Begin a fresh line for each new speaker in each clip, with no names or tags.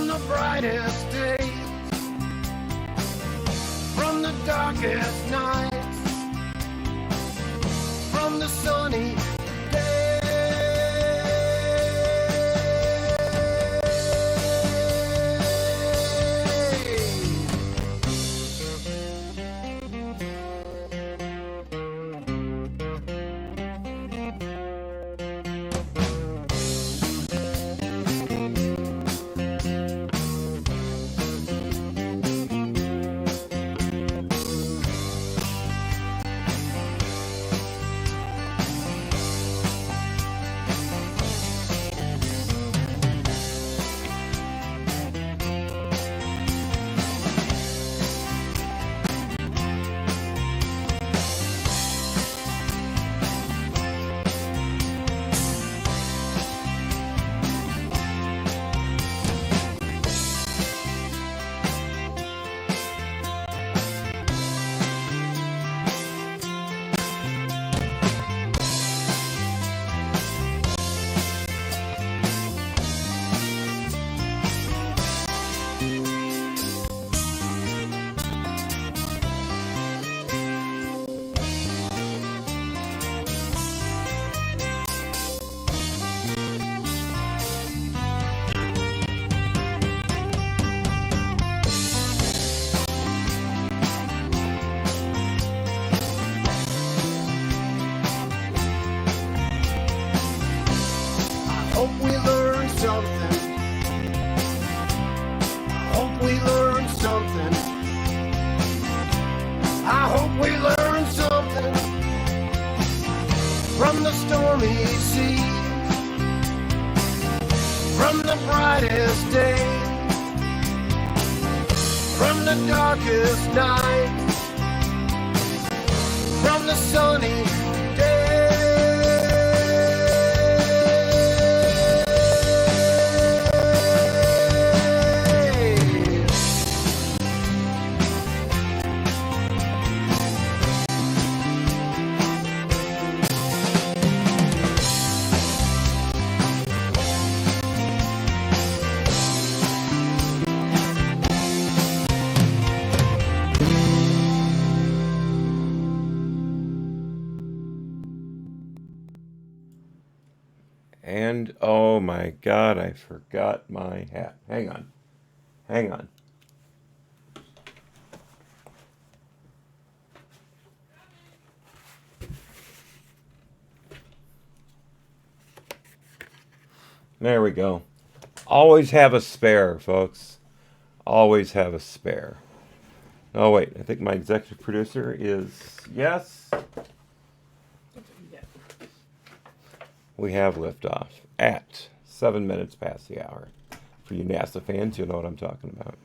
from the brightest days, from the darkest nights, from the sunny from the stormy sea, from the brightest day, from the darkest night, from the sunny
And oh my God, I forgot my hat. Hang on. Hang on. There we go. Always have a spare, folks. Always have a spare. Oh, wait. I think my executive producer is... Yes. We have liftoff at 7 minutes past the hour. For you NASA fans, you'll know what I'm talking about.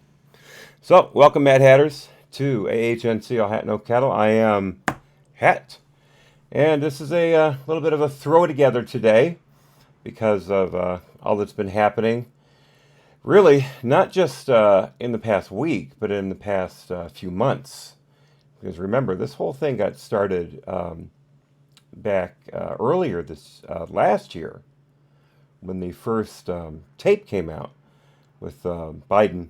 So, welcome, Mad Hatters, to AHNC, All Hat No Cattle. I am Het. And this is a little bit of a throw together today because of all that's been happening. Really, not just in the past week, but in the past few months. Because remember, this whole thing got started back earlier this last year when the first tape came out with Biden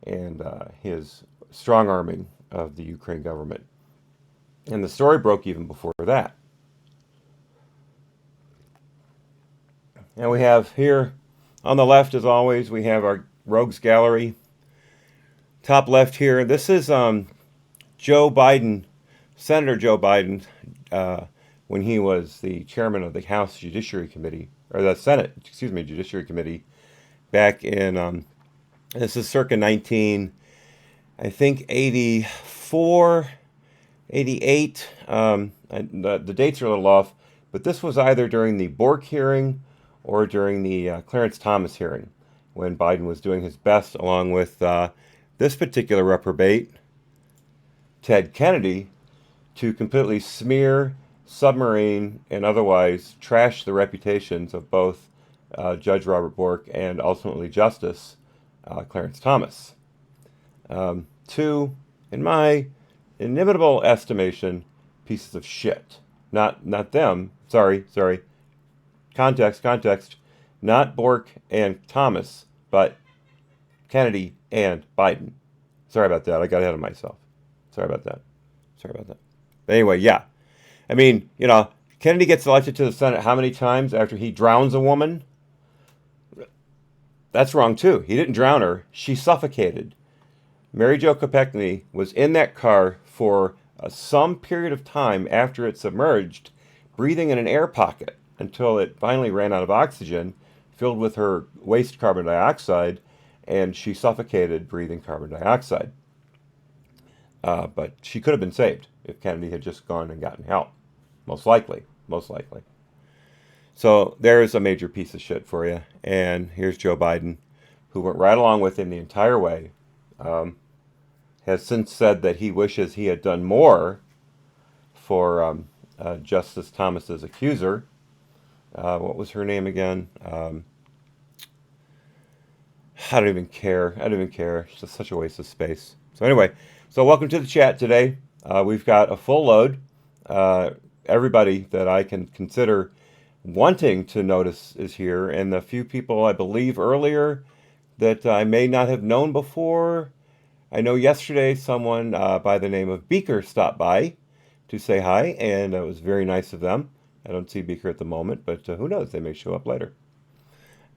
and his strong-arming of the Ukraine government. And the story broke even before that. And we have here on the left, as always, we have our Rogues Gallery. Top left here, this is Joe Biden, Senator Joe Biden, when he was the chairman of the House Judiciary Committee, or the Senate, Judiciary Committee, back in, this is circa 19, I think 84, 88, the dates are a little off, but this was either during the Bork hearing or during the Clarence Thomas hearing, when Biden was doing his best, along with this particular reprobate, Ted Kennedy, to completely smear, submarine, and otherwise trash the reputations of both Judge Robert Bork and ultimately Justice Clarence Thomas. Two, in my inimitable estimation, pieces of shit. Not them. Sorry. Context. Not Bork and Thomas, but Kennedy and Biden. Sorry about that. I got ahead of myself. Sorry about that. Sorry about that. But anyway, yeah. I mean, Kennedy gets elected to the Senate how many times after he drowns a woman? That's wrong, too. He didn't drown her. She suffocated. Mary Jo Kopechne was in that car for some period of time after it submerged, breathing in an air pocket until it finally ran out of oxygen, filled with her waste carbon dioxide, and she suffocated breathing carbon dioxide. But she could have been saved if Kennedy had just gone and gotten help. Most likely. Most likely. So there's a major piece of shit for you. And here's Joe Biden, who went right along with him the entire way. Has since said that he wishes he had done more for Justice Thomas's accuser. What was her name again? I don't even care. I don't even care. It's just such a waste of space. So anyway, welcome to the chat today. We've got a full load. Everybody that I can consider wanting to notice is here, and the few people I believe earlier that I may not have known before. I know yesterday someone by the name of Beaker stopped by to say hi, and it was very nice of them. I don't see Beaker at the moment, but who knows? They may show up later.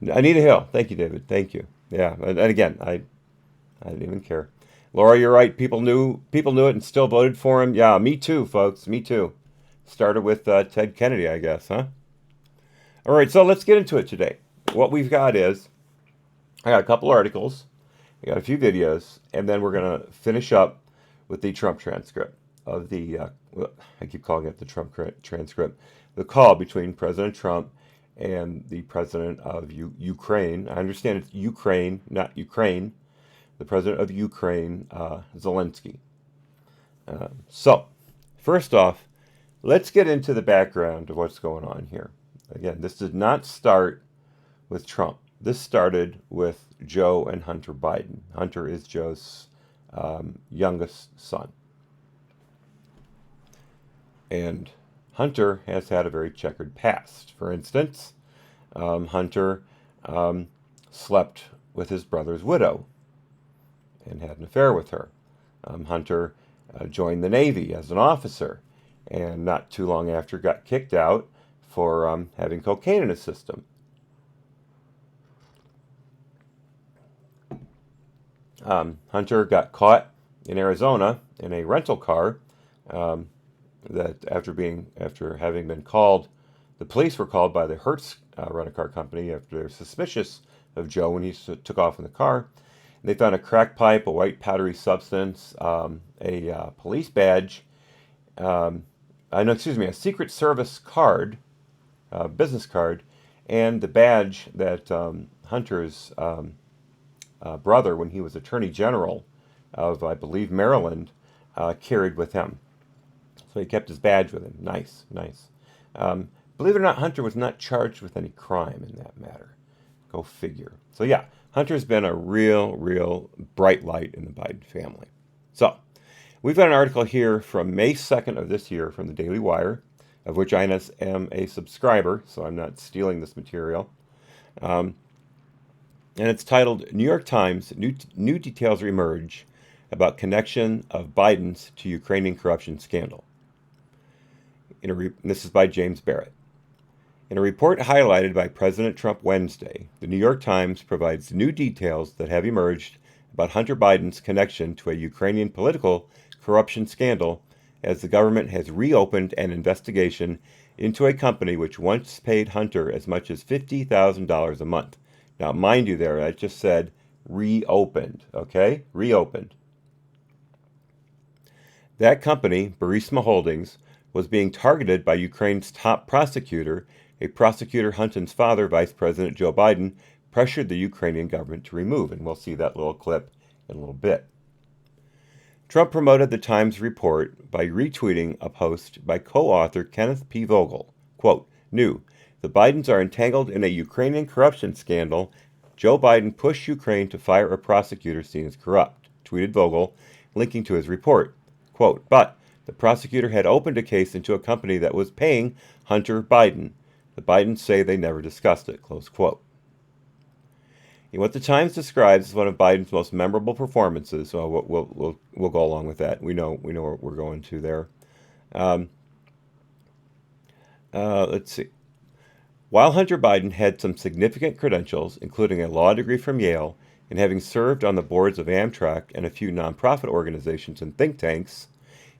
Anita Hill, thank you, David. Thank you. Yeah, and again, I didn't even care. Laura, you're right. People knew it and still voted for him. Yeah, me too, folks. Me too. Started with Ted Kennedy, I guess, huh? All right, so let's get into it today. What we've got is, I got a couple articles, I got a few videos, and then we're going to finish up with the Trump transcript of the, I keep calling it the Trump transcript, the call between President Trump and the president of Ukraine. I understand it's Ukraine, not Ukraine. The president of Ukraine, Zelensky. So, first off, let's get into the background of what's going on here. Again, this did not start with Trump. This started with Joe and Hunter Biden. Hunter is Joe's youngest son. And Hunter has had a very checkered past. For instance, Hunter slept with his brother's widow and had an affair with her. Hunter joined the Navy as an officer, and not too long after got kicked out for having cocaine in his system. Hunter got caught in Arizona in a rental car that after having been called, the police were called by the Hertz rent-a-car company after they were suspicious of Joe when he took off in the car. They found a crack pipe, a white powdery substance, a police badge, a Secret Service card, business card, and the badge that Hunter's brother, when he was Attorney General of, I believe, Maryland, carried with him. So he kept his badge with him. Nice, nice. Believe it or not, Hunter was not charged with any crime in that matter. Go figure. So yeah, Hunter's been a real bright light in the Biden family. So, we've got an article here from May 2nd of this year from the Daily Wire, of which I am a subscriber, so I'm not stealing this material. And it's titled, New York Times, New Details Emerge About Connection of Biden's to Ukrainian Corruption Scandal. This is by James Barrett. In a report highlighted by President Trump Wednesday, the New York Times provides new details that have emerged about Hunter Biden's connection to a Ukrainian political corruption scandal as the government has reopened an investigation into a company which once paid Hunter as much as $50,000 a month. Now, mind you there, I just said reopened, okay? Reopened. That company, Burisma Holdings, was being targeted by Ukraine's top prosecutor, a prosecutor Hunter's father, Vice President Joe Biden, pressured the Ukrainian government to remove, and we'll see that little clip in a little bit. Trump promoted the Times report by retweeting a post by co-author Kenneth P. Vogel. Quote, new, the Bidens are entangled in a Ukrainian corruption scandal. Joe Biden pushed Ukraine to fire a prosecutor seen as corrupt, tweeted Vogel, linking to his report. Quote, but the prosecutor had opened a case into a company that was paying Hunter Biden. The Bidens say they never discussed it, close quote. And what the Times describes as one of Biden's most memorable performances. So we'll go along with that. We know what we're going to there. Um, let's see. While Hunter Biden had some significant credentials, including a law degree from Yale and having served on the boards of Amtrak and a few nonprofit organizations and think tanks,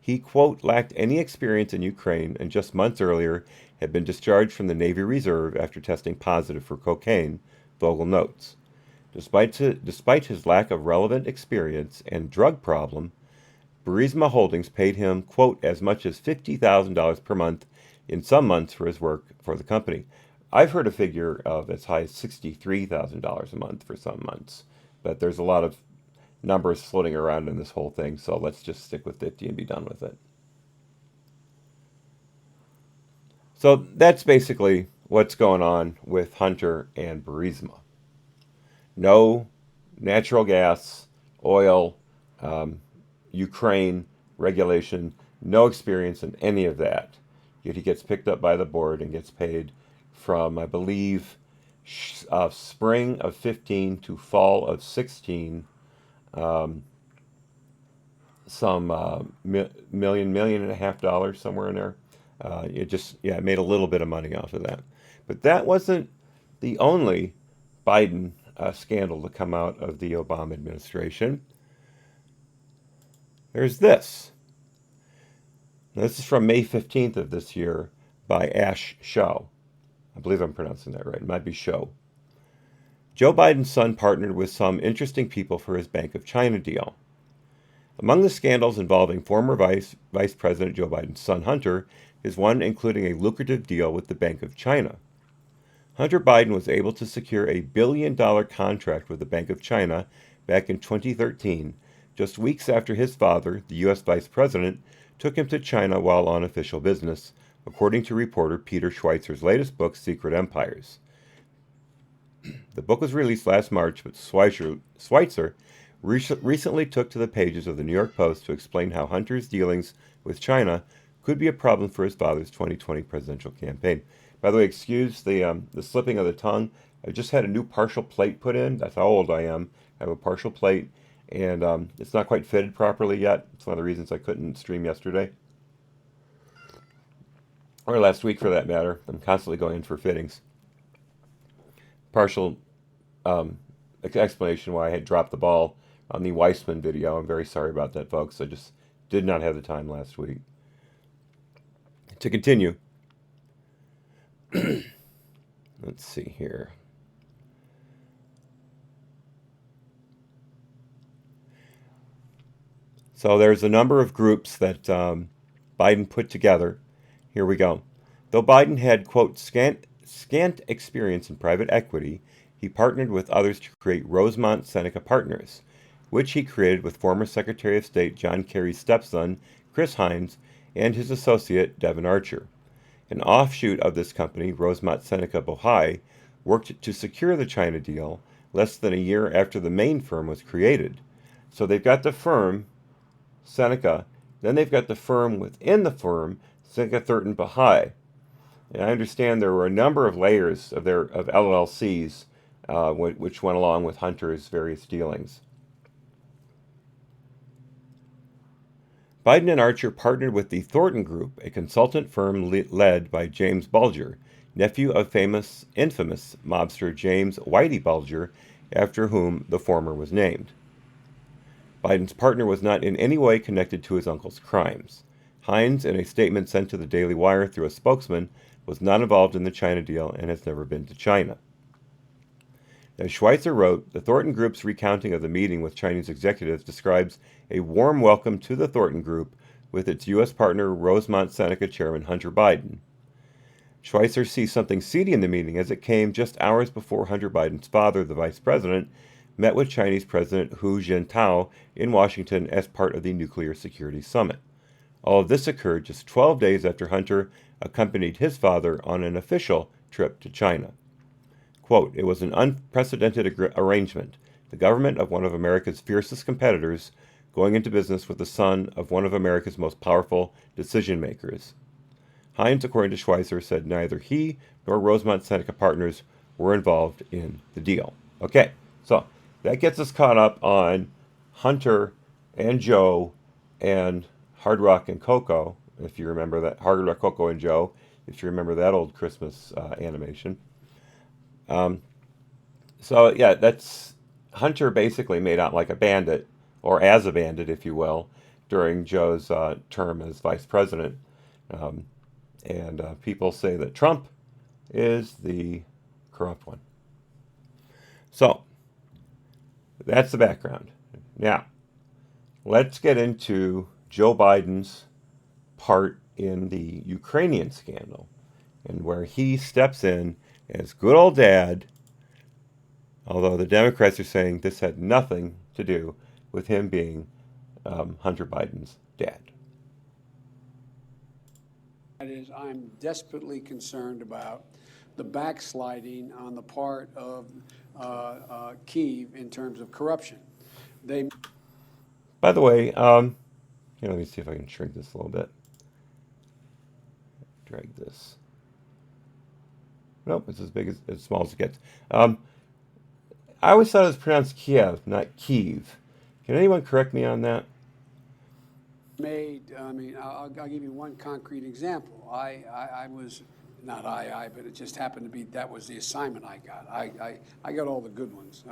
he, quote, lacked any experience in Ukraine and just months earlier had been discharged from the Navy Reserve after testing positive for cocaine, Vogel notes. Despite his lack of relevant experience and drug problem, Burisma Holdings paid him, quote, as much as $50,000 per month in some months for his work for the company. I've heard a figure of as high as $63,000 a month for some months, but there's a lot of numbers floating around in this whole thing, so let's just stick with 50 and be done with it. So that's basically what's going on with Hunter and Burisma. No natural gas, oil, Ukraine regulation, no experience in any of that. Yet he gets picked up by the board and gets paid from, I believe, spring of 15 to fall of 16, some million and a half dollars somewhere in there. It made a little bit of money off of that. But that wasn't the only Biden scandal to come out of the Obama administration. There's this. Now, this is from May 15th of this year by Ash Shaw. I believe I'm pronouncing that right. It might be Show. Joe Biden's son partnered with some interesting people for his Bank of China deal. Among the scandals involving former Vice President Joe Biden's son Hunter is one including a lucrative deal with the Bank of China. Hunter Biden was able to secure a $1 billion contract with the Bank of China back in 2013, just weeks after his father, the U.S. Vice President, took him to China while on official business, according to reporter Peter Schweizer's latest book, Secret Empires. The book was released last March, but Schweizer recently took to the pages of the New York Post to explain how Hunter's dealings with China could be a problem for his father's 2020 presidential campaign. By the way, excuse the slipping of the tongue. I just had a new partial plate put in. That's how old I am. I have a partial plate, and it's not quite fitted properly yet. It's one of the reasons I couldn't stream yesterday. Or last week, for that matter. I'm constantly going in for fittings. Partial explanation why I had dropped the ball on the Weissman video. I'm very sorry about that, folks. I just did not have the time last week. To continue, let's see here. So there's a number of groups that Biden put together. Here we go. Though Biden had, quote, scant experience in private equity, he partnered with others to create Rosemont Seneca Partners, which he created with former Secretary of State John Kerry's stepson, Chris Hines, and his associate, Devin Archer. An offshoot of this company, Rosemont Seneca Bohai, worked to secure the China deal less than a year after the main firm was created. So they've got the firm, Seneca, then they've got the firm within the firm, Seneca Thurton Bohai. And I understand there were a number of layers of LLCs which went along with Hunter's various dealings. Biden and Archer partnered with the Thornton Group, a consultant firm led by James Bulger, nephew of infamous mobster James Whitey Bulger, after whom the former was named. Biden's partner was not in any way connected to his uncle's crimes. Hines, in a statement sent to the Daily Wire through a spokesman, was not involved in the China deal and has never been to China. As Schweitzer wrote, the Thornton Group's recounting of the meeting with Chinese executives describes a warm welcome to the Thornton Group with its U.S. partner Rosemont Seneca Chairman Hunter Biden. Schweitzer sees something seedy in the meeting as it came just hours before Hunter Biden's father, the vice president, met with Chinese President Hu Jintao in Washington as part of the Nuclear Security Summit. All of this occurred just 12 days after Hunter accompanied his father on an official trip to China. Quote, it was an unprecedented arrangement. The government of one of America's fiercest competitors going into business with the son of one of America's most powerful decision makers. Hines, according to Schweitzer, said neither he nor Rosemont Seneca Partners were involved in the deal. Okay, So that gets us caught up on Hunter and Joe and Hard Rock and Coco, if you remember that. Hard Rock, Coco, and Joe, if you remember that old Christmas animation. So yeah, that's Hunter basically made out like a bandit, or as a bandit, if you will, during Joe's term as vice president. Um, and people say that Trump is the corrupt one. So that's the background. Now, let's get into Joe Biden's part in the Ukrainian scandal and where he steps in as good old dad, although the Democrats are saying this had nothing to do with him being Hunter Biden's dad.
That is, I'm desperately concerned about the backsliding on the part of Kyiv in terms of corruption.
By the way, let me see if I can shrink this a little bit. Drag this. Nope, it's as small as it gets. I always thought it was pronounced Kiev, not Kyiv. Can anyone correct me on that?
I'll give you one concrete example. I was, not but it just happened to be that was the assignment I got. I got all the good ones.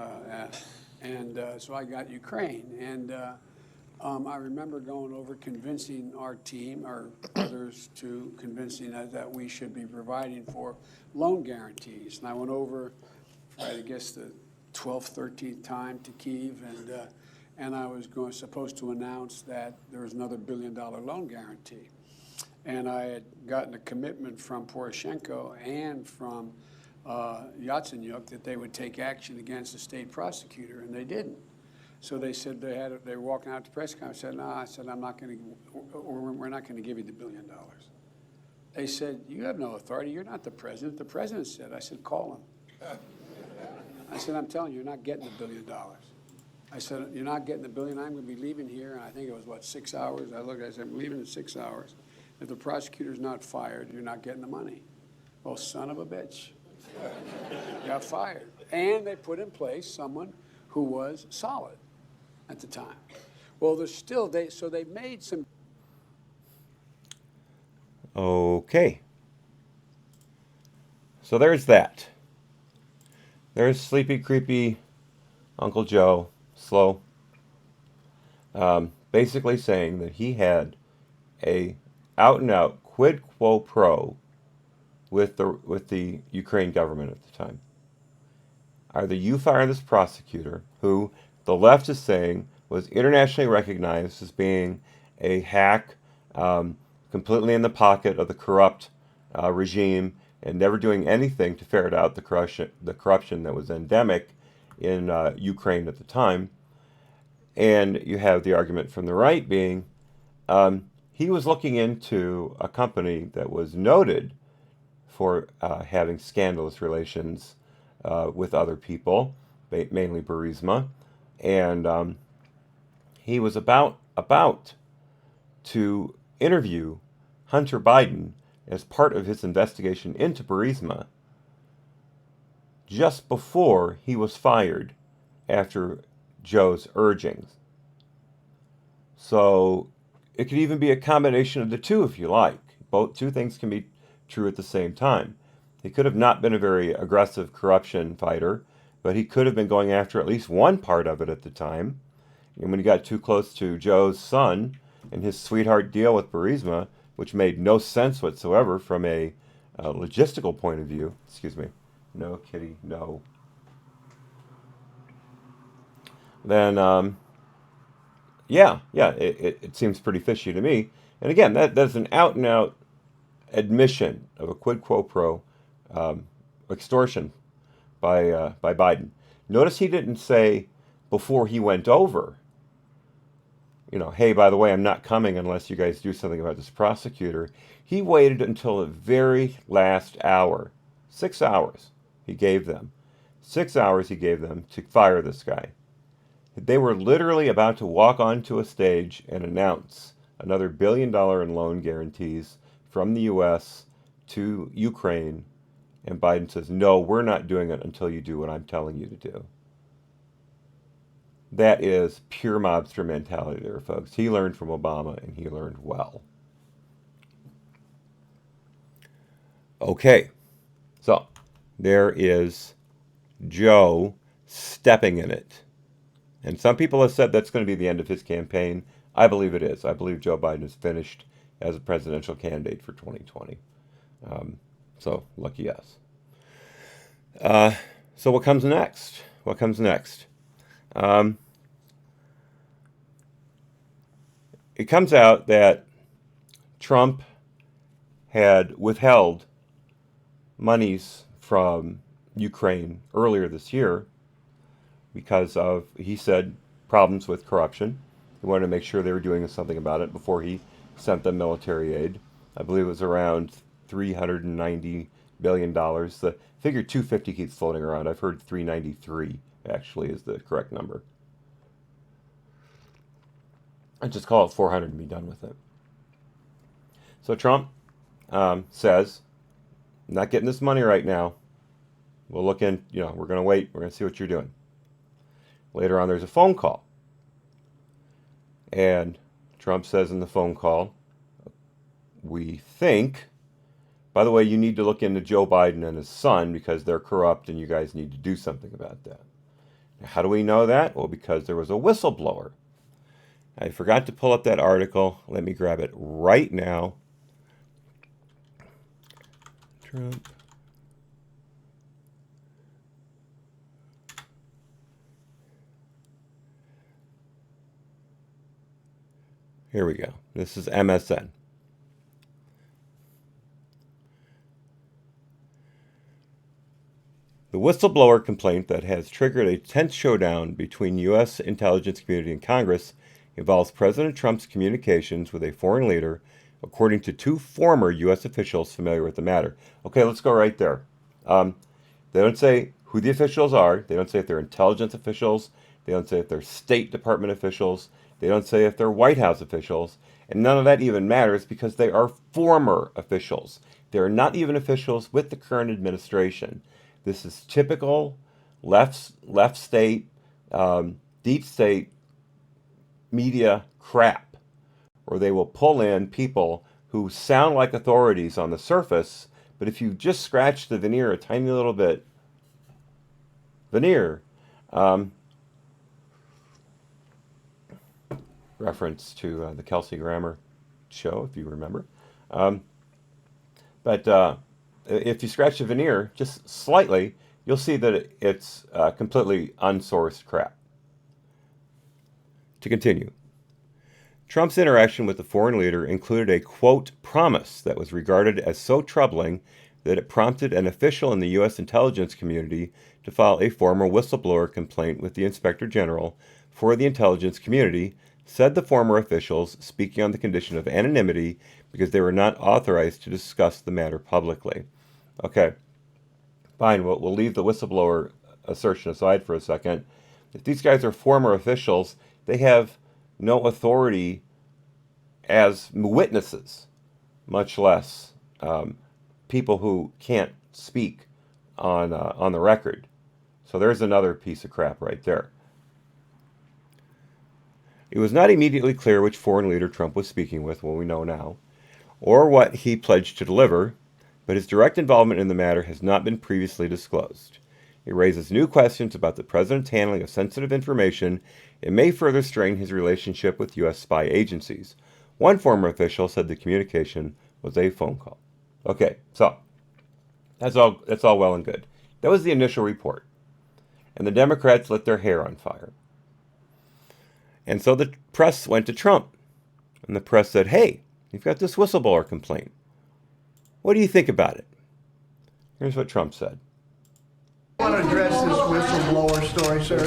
So I got Ukraine. And I remember going over convincing our team, or others, to convincing us that we should be providing for loan guarantees. And I went over, I guess, the 12th, 13th time to Kyiv, and I was supposed to announce that there was another $1 billion loan guarantee. And I had gotten a commitment from Poroshenko and from Yatsenyuk that they would take action against the state prosecutor, and they didn't. So they said they were walking out to press conference. I said, no, I'm not going to, we're not going to give you the $1 billion. They said, you have no authority. You're not the president. The president said. I said, call him. I said, I'm telling you, you're not getting the $1 billion. I said, you're not getting the $1 billion. I'm going to be leaving here. And I think it was, 6 hours? I said, I'm leaving in 6 hours. If the prosecutor's not fired, you're not getting the money. Well, son of a bitch. Got fired. And they put in place someone who was solid at the time. Well, so they made some.
Okay. So there's that. There's sleepy, creepy Uncle Joe, slow, basically saying that he had a out-and-out quid quo pro with the Ukraine government at the time. Either you fire this prosecutor, who the left is saying was internationally recognized as being a hack, completely in the pocket of the corrupt regime, and never doing anything to ferret out the corruption that was endemic in Ukraine at the time. And you have the argument from the right being he was looking into a company that was noted for having scandalous relations with other people, mainly Burisma, and he was about to interview Hunter Biden as part of his investigation into Burisma just before he was fired after Joe's urgings. So it could even be a combination of the two if you like. Two things can be true at the same time. He could have not been a very aggressive corruption fighter, but he could have been going after at least one part of it at the time. And when he got too close to Joe's son and his sweetheart deal with Burisma, which made no sense whatsoever from a logistical point of view. Excuse me. No, kitty, no. Then, it seems pretty fishy to me. And again, that's an out-and-out admission of a quid quo pro extortion by Biden. Notice he didn't say before he went over, hey, by the way, I'm not coming unless you guys do something about this prosecutor. He waited until the very last hour. 6 hours he gave them. 6 hours he gave them to fire this guy. They were literally about to walk onto a stage and announce another $1 billion in loan guarantees from the U.S. to Ukraine. And Biden says, no, we're not doing it until you do what I'm telling you to do. That is pure mobster mentality there, folks. He learned from Obama, and he learned well. Okay, so there is Joe stepping in it. And some people have said that's going to be the end of his campaign. I believe it is. I believe Joe Biden is finished as a presidential candidate for 2020. So, lucky us. So what comes next? What comes next? It comes out that Trump had withheld monies from Ukraine earlier this year because of, he said, problems with corruption. He wanted to make sure they were doing something about it before he sent them military aid. I believe it was around $390 billion. The figure 250 keeps floating around. I've heard 393 actually is the correct number. I'd just call it 400 and be done with it. So Trump says, I'm not getting this money right now. We'll look in, we're going to wait. We're going to see what you're doing. Later on, there's a phone call. And Trump says in the phone call, we think, by the way, you need to look into Joe Biden and his son because they're corrupt and you guys need to do something about that. Now, how do we know that? Well, because there was a whistleblower. I forgot to pull up that article. Let me grab it right now. Trump. Here we go. This is MSN. The whistleblower complaint that has triggered a tense showdown between U.S. intelligence community and Congress involves President Trump's communications with a foreign leader, according to two former U.S. officials familiar with the matter. Okay, let's go right there. They don't say who the officials are. They don't say if they're intelligence officials. They don't say if they're State Department officials. They don't say if they're White House officials. And none of that even matters because they are former officials. They are not even officials with the current administration. This is typical left state, deep state media crap, where they will pull in people who sound like authorities on the surface, but if you just scratch the veneer a tiny little bit, reference to the Kelsey Grammer show, if you remember. But if you scratch the veneer just slightly, you'll see that it's completely unsourced crap. To continue, Trump's interaction with the foreign leader included a, quote, promise that was regarded as so troubling that it prompted an official in the U.S. intelligence community to file a former whistleblower complaint with the Inspector General for the intelligence community, said the former officials, speaking on the condition of anonymity because they were not authorized to discuss the matter publicly. Okay, fine, we'll leave the whistleblower assertion aside for a second. If these guys are former officials, they have no authority as witnesses, much less people who can't speak on the record. So there's another piece of crap right there. It was not immediately clear which foreign leader Trump was speaking with, well, we know now, or what he pledged to deliver, but his direct involvement in the matter has not been previously disclosed. It raises new questions about the president's handling of sensitive information and may further strain his relationship with U.S. spy agencies. One former official said the communication was a phone call. Okay, so that's all well and good. That was the initial report. And the Democrats lit their hair on fire. And so the press went to Trump. And the press said, hey, you've got this whistleblower complaint. What do you think about it? Here's what Trump said.
You want to address this whistleblower story, sir?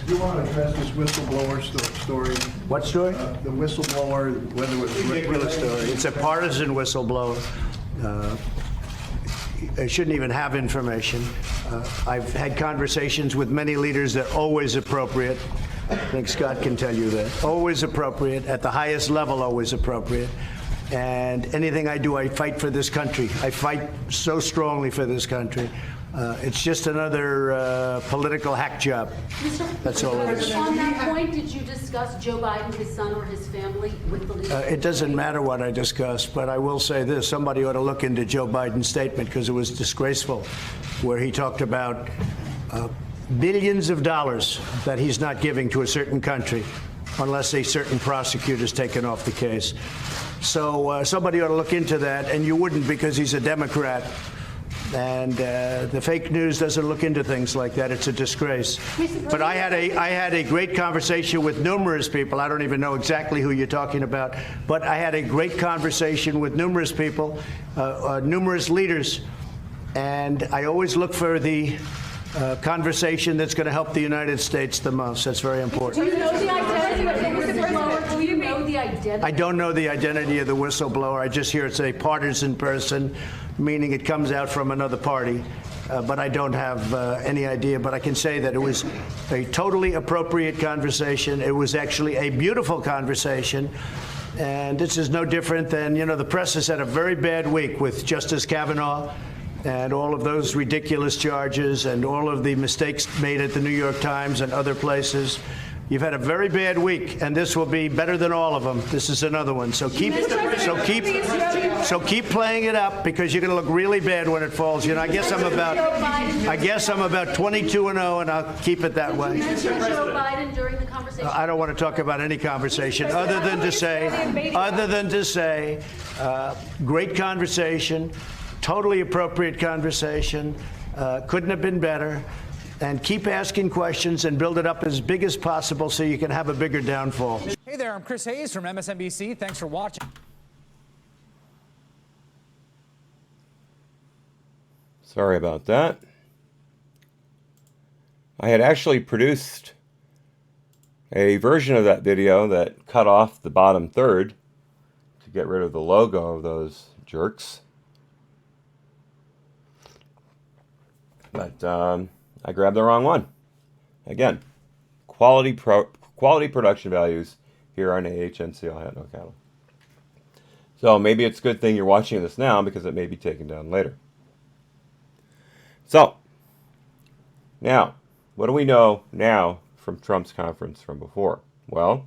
You want to address this whistleblower story?
What story?
The whistleblower, whether it was
Ridiculous story. It's a partisan whistleblower. They shouldn't even have information. I've had conversations with many leaders that are always appropriate. I think Scott can tell you that. Always appropriate, at the highest level, always appropriate. And anything I do, I fight for this country. I fight so strongly for this country. It's just another political hack job. That's all it is.
On that point, did you discuss Joe Biden, his son, or his family with the leader?
It doesn't matter what I discuss, but I will say this. Somebody ought to look into Joe Biden's statement because it was disgraceful, where he talked about billions of dollars that he's not giving to a certain country unless a certain prosecutor is taken off the case. So somebody ought to look into that, and you wouldn't because he's a Democrat. And the fake news doesn't look into things like that. It's a disgrace. But I had a great conversation with numerous people. I don't even know exactly who you're talking about, but I had a great conversation with numerous people, numerous leaders, and I always look for the conversation that's going to help the United States the most. That's very important.
Do you know the identity of the whistleblower? Do you know the identity?
I don't know the identity of the whistleblower. I just hear it's a partisan person, meaning it comes out from another party. But I don't have any idea. But I can say that it was a totally appropriate conversation. It was actually a beautiful conversation. And this is no different than, the press has had a very bad week with Justice Kavanaugh and all of those ridiculous charges and all of the mistakes made at the New York Times and other places. You've had a very bad week, and this will be better than all of them. This is another one. So keep playing it up because you're going to look really bad when it falls. I guess I'm about 22-0, and I'll keep it that way.
Did you mention Joe Biden during the conversation?
I don't want to talk about any conversation other than to say, great conversation, totally appropriate conversation, couldn't have been better. And keep asking questions and build it up as big as possible so you can have a bigger downfall.
Hey there, I'm Chris Hayes from MSNBC. Thanks for watching.
Sorry about that. I had actually produced a version of that video that cut off the bottom third to get rid of the logo of those jerks. But I grabbed the wrong one. Again, quality production values here on AHNC. I had no cattle. So maybe it's a good thing you're watching this now because it may be taken down later. So, now, what do we know now from Trump's conference from before? Well,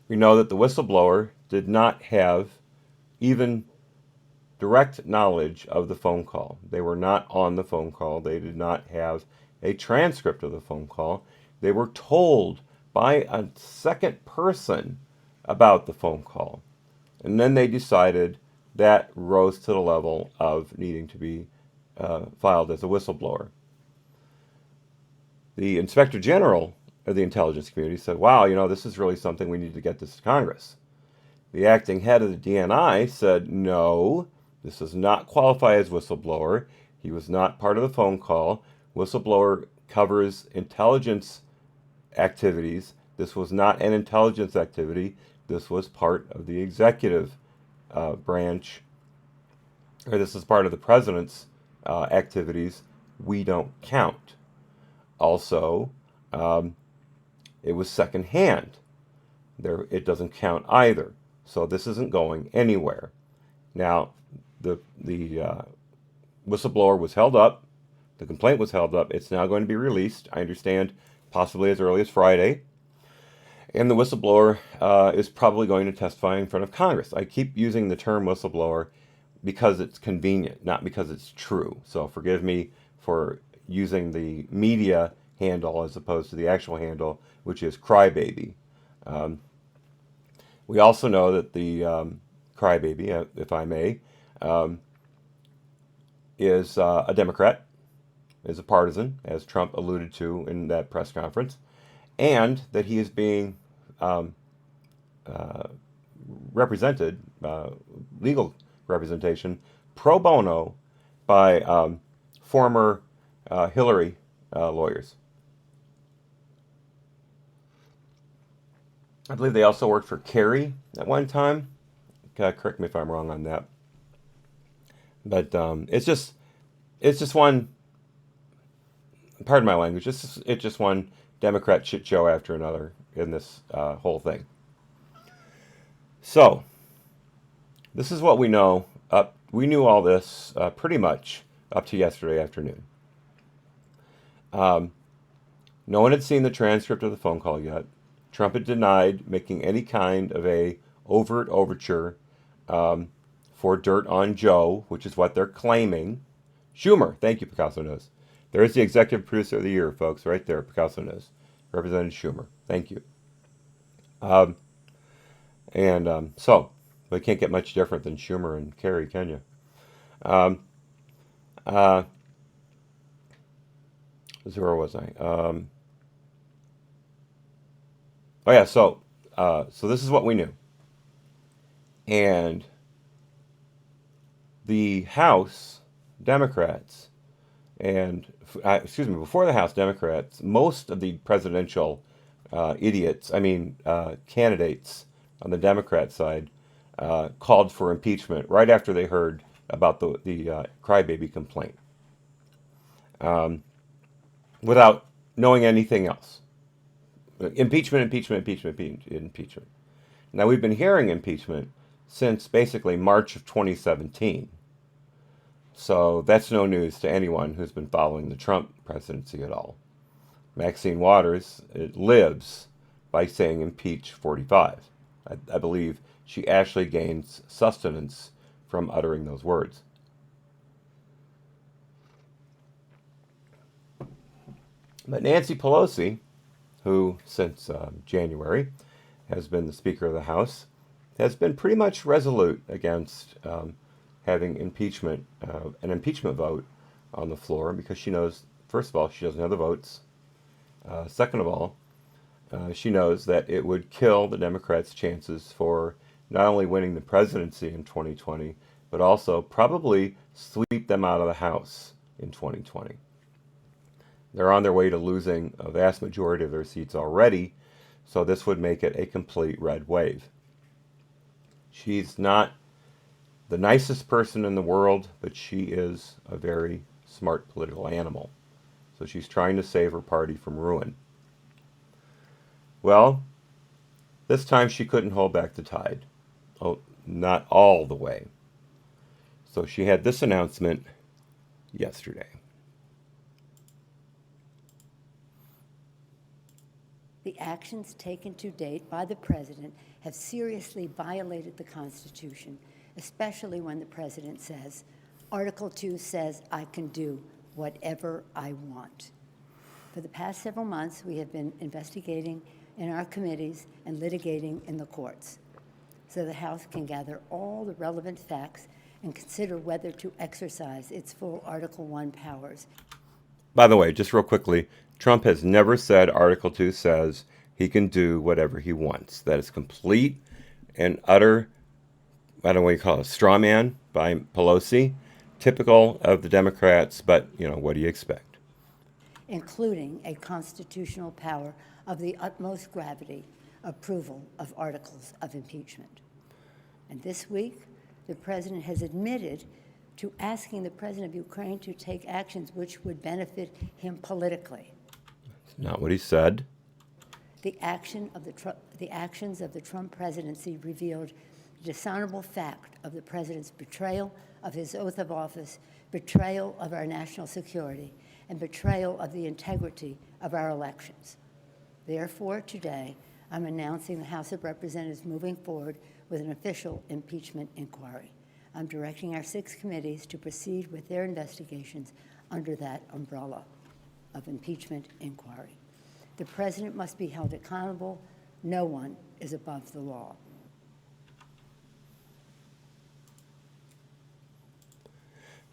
we know that the whistleblower did not have even direct knowledge of the phone call. They were not on the phone call. They did not have a transcript of the phone call. They were told by a second person about the phone call. And then they decided that rose to the level of needing to be filed as a whistleblower. The Inspector General of the intelligence community said, wow, this is really something we need to get this to Congress. The acting head of the DNI said, no, this does not qualify as whistleblower. He was not part of the phone call. Whistleblower covers intelligence activities. This was not an intelligence activity. This was part of the executive branch, or this is part of the president's activities. We don't count. Also, it was secondhand. It doesn't count either. So this isn't going anywhere. Now, the whistleblower was held up. The complaint was held up. It's now going to be released, I understand, possibly as early as Friday. And the whistleblower is probably going to testify in front of Congress. I keep using the term whistleblower because it's convenient, not because it's true. So forgive me for using the media handle as opposed to the actual handle, which is crybaby. We also know that the crybaby, if I may, is a Democrat, is a partisan, as Trump alluded to in that press conference, and that he is being represented, legal representation, pro bono by former Hillary lawyers. I believe they also worked for Kerry at one time. Correct me if I'm wrong on that. But it's just one, pardon my language, it's just one Democrat shit show after another in this whole thing. So, this is what we know. We knew all this pretty much up to yesterday afternoon. No one had seen the transcript of the phone call yet. Trump had denied making any kind of a overt overture for dirt on Joe, which is what they're claiming. Schumer, thank you, Picasso Knows. There's the executive producer of the year, folks, right there, Picasso Knows. Representative Schumer, thank you. So, we can't get much different than Schumer and Kerry, can you? Where was I? So this is what we knew. And the House Democrats, before the House Democrats, most of the presidential candidates on the Democrat side called for impeachment right after they heard about the crybaby complaint, without knowing anything else. Impeachment. Now, we've been hearing impeachment since basically March of 2017. So that's no news to anyone who's been following the Trump presidency at all. Maxine Waters lives by saying impeach 45. I believe she actually gains sustenance from uttering those words. But Nancy Pelosi, who since January has been the Speaker of the House, has been pretty much resolute against having an impeachment vote on the floor, because she knows, first of all, she doesn't have the votes. Second of all, she knows that it would kill the Democrats' chances for not only winning the presidency in 2020, but also probably sweep them out of the House in 2020. They're on their way to losing a vast majority of their seats already, so this would make it a complete red wave. She's not the nicest person in the world, but she is a very smart political animal. So she's trying to save her party from ruin. Well, this time she couldn't hold back the tide. Oh, not all the way. So she had this announcement yesterday.
The actions taken to date by the president have seriously violated the Constitution, especially when the president says, Article 2 says I can do whatever I want. For the past several months, we have been investigating in our committees and litigating in the courts, so the House can gather all the relevant facts and consider whether to exercise its full Article 1 powers.
By the way, just real quickly, Trump has never said Article 2 says he can do whatever he wants. That is complete and utter, I don't know what you call it, straw man by Pelosi, typical of the Democrats, but, what do you expect?
Including a constitutional power of the utmost gravity, approval of articles of impeachment. And this week, the president has admitted to asking the president of Ukraine to take actions which would benefit him politically.
Not what he said.
The actions of the Trump presidency revealed the dishonorable fact of the president's betrayal of his oath of office, betrayal of our national security, and betrayal of the integrity of our elections. Therefore, today, I'm announcing the House of Representatives moving forward with an official impeachment inquiry. I'm directing our 6 committees to proceed with their investigations under that umbrella of impeachment inquiry. The president must be held accountable. No one is above the law.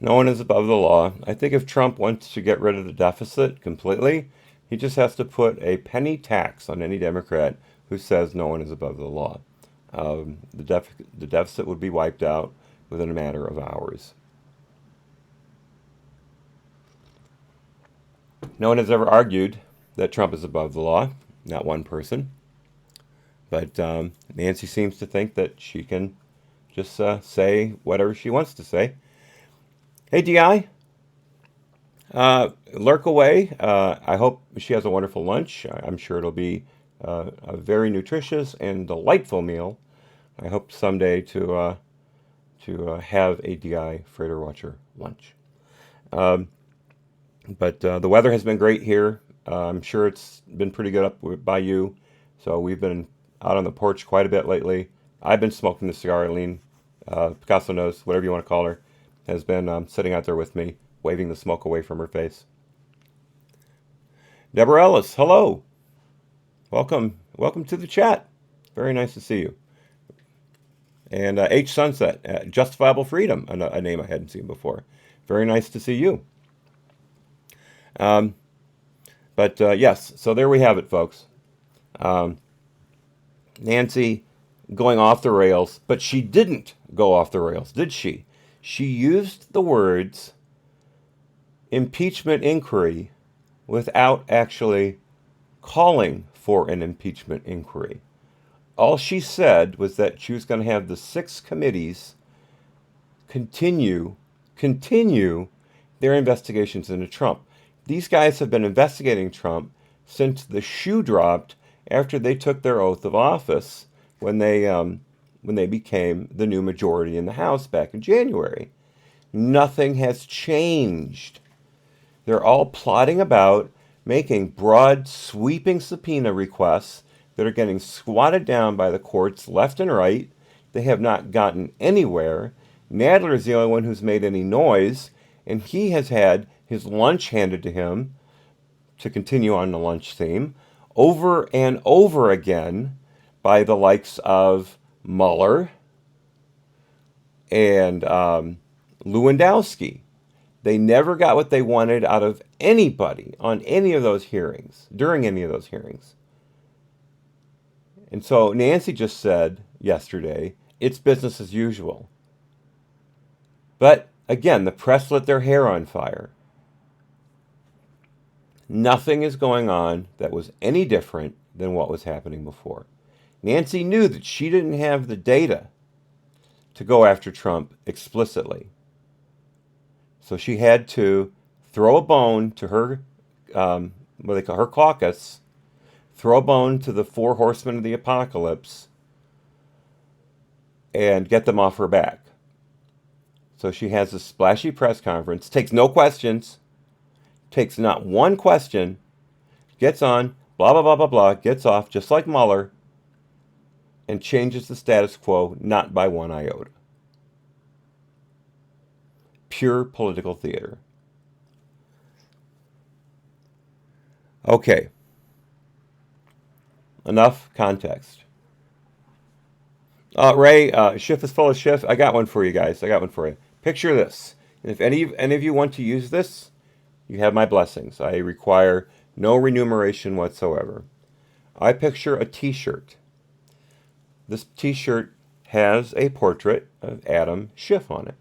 No one is above the law. I think if Trump wants to get rid of the deficit completely, he just has to put a penny tax on any Democrat who says no one is above the law. The deficit would be wiped out within a matter of hours. No one has ever argued that Trump is above the law, not one person. But Nancy seems to think that she can just say whatever she wants to say. Hey, DI, lurk away. I hope she has a wonderful lunch. I'm sure it'll be a very nutritious and delightful meal. I hope someday to have a DI Freighter Watcher lunch. But the weather has been great here. I'm sure it's been pretty good up by you. So we've been out on the porch quite a bit lately. I've been smoking the cigar. Eileen, Picasso knows, whatever you want to call her, has been sitting out there with me, waving the smoke away from her face. Deborah Ellis, hello. Welcome to the chat. Very nice to see you. And H. Sunset, Justifiable Freedom, a name I hadn't seen before. Very nice to see you. But yes, so there we have it, folks. Nancy going off the rails, but she didn't go off the rails, did she? She used the words impeachment inquiry without actually calling for an impeachment inquiry. All she said was that she was going to have the 6 committees continue their investigations into Trump. These guys have been investigating Trump since the shoe dropped after they took their oath of office when they became the new majority in the House back in January. Nothing has changed. They're all plotting about making broad, sweeping subpoena requests that are getting swatted down by the courts left and right. They have not gotten anywhere. Nadler is the only one who's made any noise, and he has had his lunch handed to him, to continue on the lunch theme, over and over again by the likes of Mueller and Lewandowski. They never got what they wanted out of anybody on any of those hearings, during any of those hearings. And so Nancy just said yesterday, it's business as usual. But again, the press lit their hair on fire. Nothing is going on that was any different than what was happening before. Nancy knew that she didn't have the data to go after Trump explicitly. So she had to throw a bone to her, what they call her caucus, throw a bone to the 4 horsemen of the apocalypse, and get them off her back. So she has a splashy press conference, takes no questions, takes not one question, gets on, blah, blah, blah, blah, blah, gets off, just like Mueller, and changes the status quo, not by one iota. Pure political theater. Okay. Enough context. Ray, Schiff is full of Schiff. I got one for you guys. I got one for you. Picture this. And if any of you want to use this, you have my blessings. I require no remuneration whatsoever. I picture a T-shirt. This T-shirt has a portrait of Adam Schiff on it.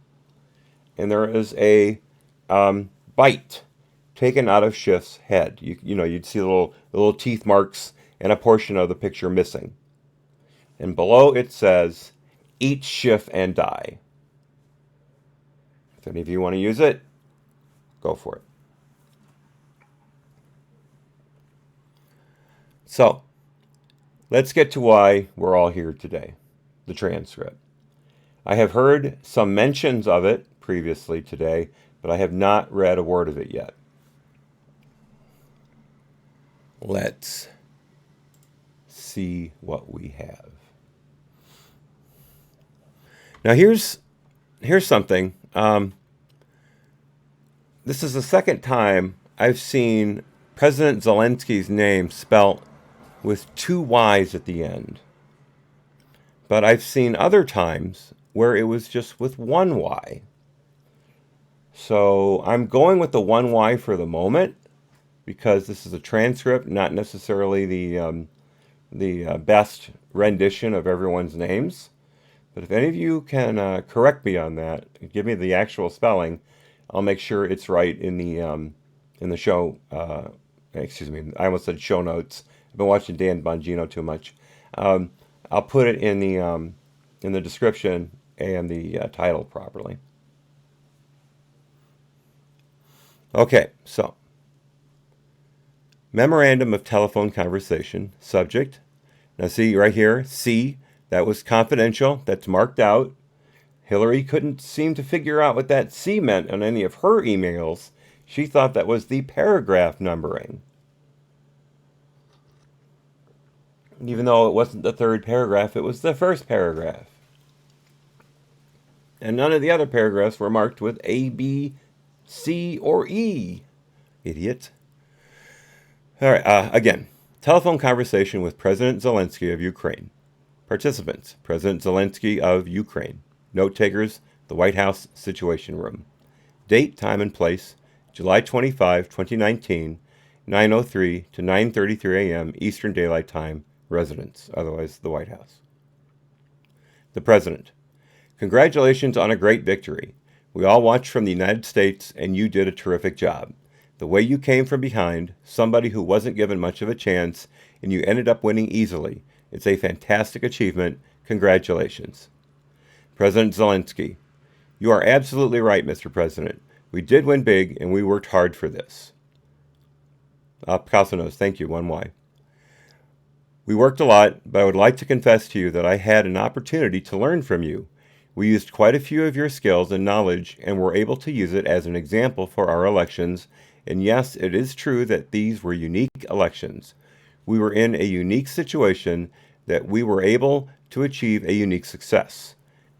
And there is a bite taken out of Schiff's head. You know, you'd see the little teeth marks and a portion of the picture missing. And below it says, "Eat Schiff and die." If any of you want to use it, go for it. So, let's get to why we're all here today, the transcript. I have heard some mentions of it previously today, but I have not read a word of it yet. Let's see what we have. Now here's something. This is the second time I've seen President Zelensky's name spelt with 2 Y's at the end. But I've seen other times where it was just with 1 Y. So I'm going with the 1 Y for the moment, because this is a transcript, not necessarily the best rendition of everyone's names. But if any of you can correct me on that, give me the actual spelling, I'll make sure it's right in the show. Excuse me, I almost said show notes. I've been watching Dan Bongino too much. I'll put it in the description and the title properly. Okay, so memorandum of telephone conversation, subject. Now see right here, C, that was confidential, that's marked out. Hillary couldn't seem to figure out what that C meant on any of her emails. She thought that was the paragraph numbering. Even though it wasn't the third paragraph, it was the first paragraph. And none of the other paragraphs were marked with A, B, C, or E. Idiot. All right, again, telephone conversation with President Zelensky of Ukraine. Participants, President Zelensky of Ukraine. Note takers, the White House Situation Room. Date, time, and place, July 25, 2019, 9:03 to 9:33 a.m. Eastern Daylight Time, residence, otherwise the White House. The President. Congratulations on a great victory. We all watched from the United States, and you did a terrific job. The way you came from behind, somebody who wasn't given much of a chance, and you ended up winning easily. It's a fantastic achievement. Congratulations. President Zelensky. You are absolutely right, Mr. President. We did win big, and we worked hard for this. Picasso knows. Thank you. 1Y. We worked a lot, but I would like to confess to you that I had an opportunity to learn from you. We used quite a few of your skills and knowledge and were able to use it as an example for our elections. And yes, it is true that these were unique elections. We were in a unique situation that we were able to achieve a unique success.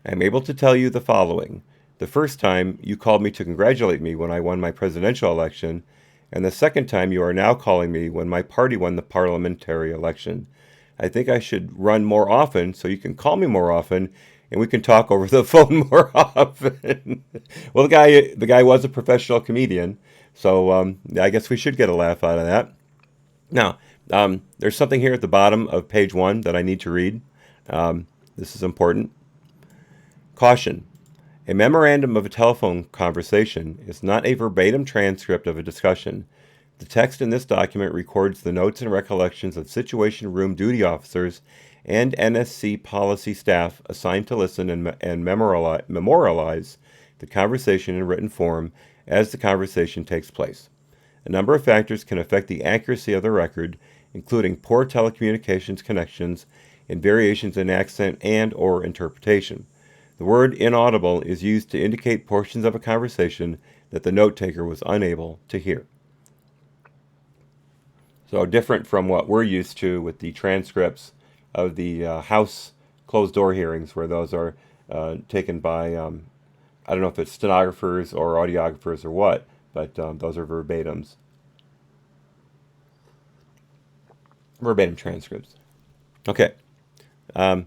I am able to tell you the following. The first time, you called me to congratulate me when I won my presidential election, and the second time you are now calling me when my party won the parliamentary election. I think I should run more often so you can call me more often and we can talk over the phone more often. Well, the guy was a professional comedian, so I guess we should get a laugh out of that. Now, there's something here at the bottom of page 1 that I need to read. This is important. Caution. A memorandum of a telephone conversation is not a verbatim transcript of a discussion. The text in this document records the notes and recollections of Situation Room duty officers and NSC policy staff assigned to listen and memorialize the conversation in written form as the conversation takes place. A number of factors can affect the accuracy of the record, including poor telecommunications connections and variations in accent and/or interpretation. The word inaudible is used to indicate portions of a conversation that the note taker was unable to hear. So different from what we're used to with the transcripts of the House closed-door hearings, where those are taken by, I don't know if it's stenographers or audiographers or what, but those are verbatims. Verbatim transcripts. Okay. To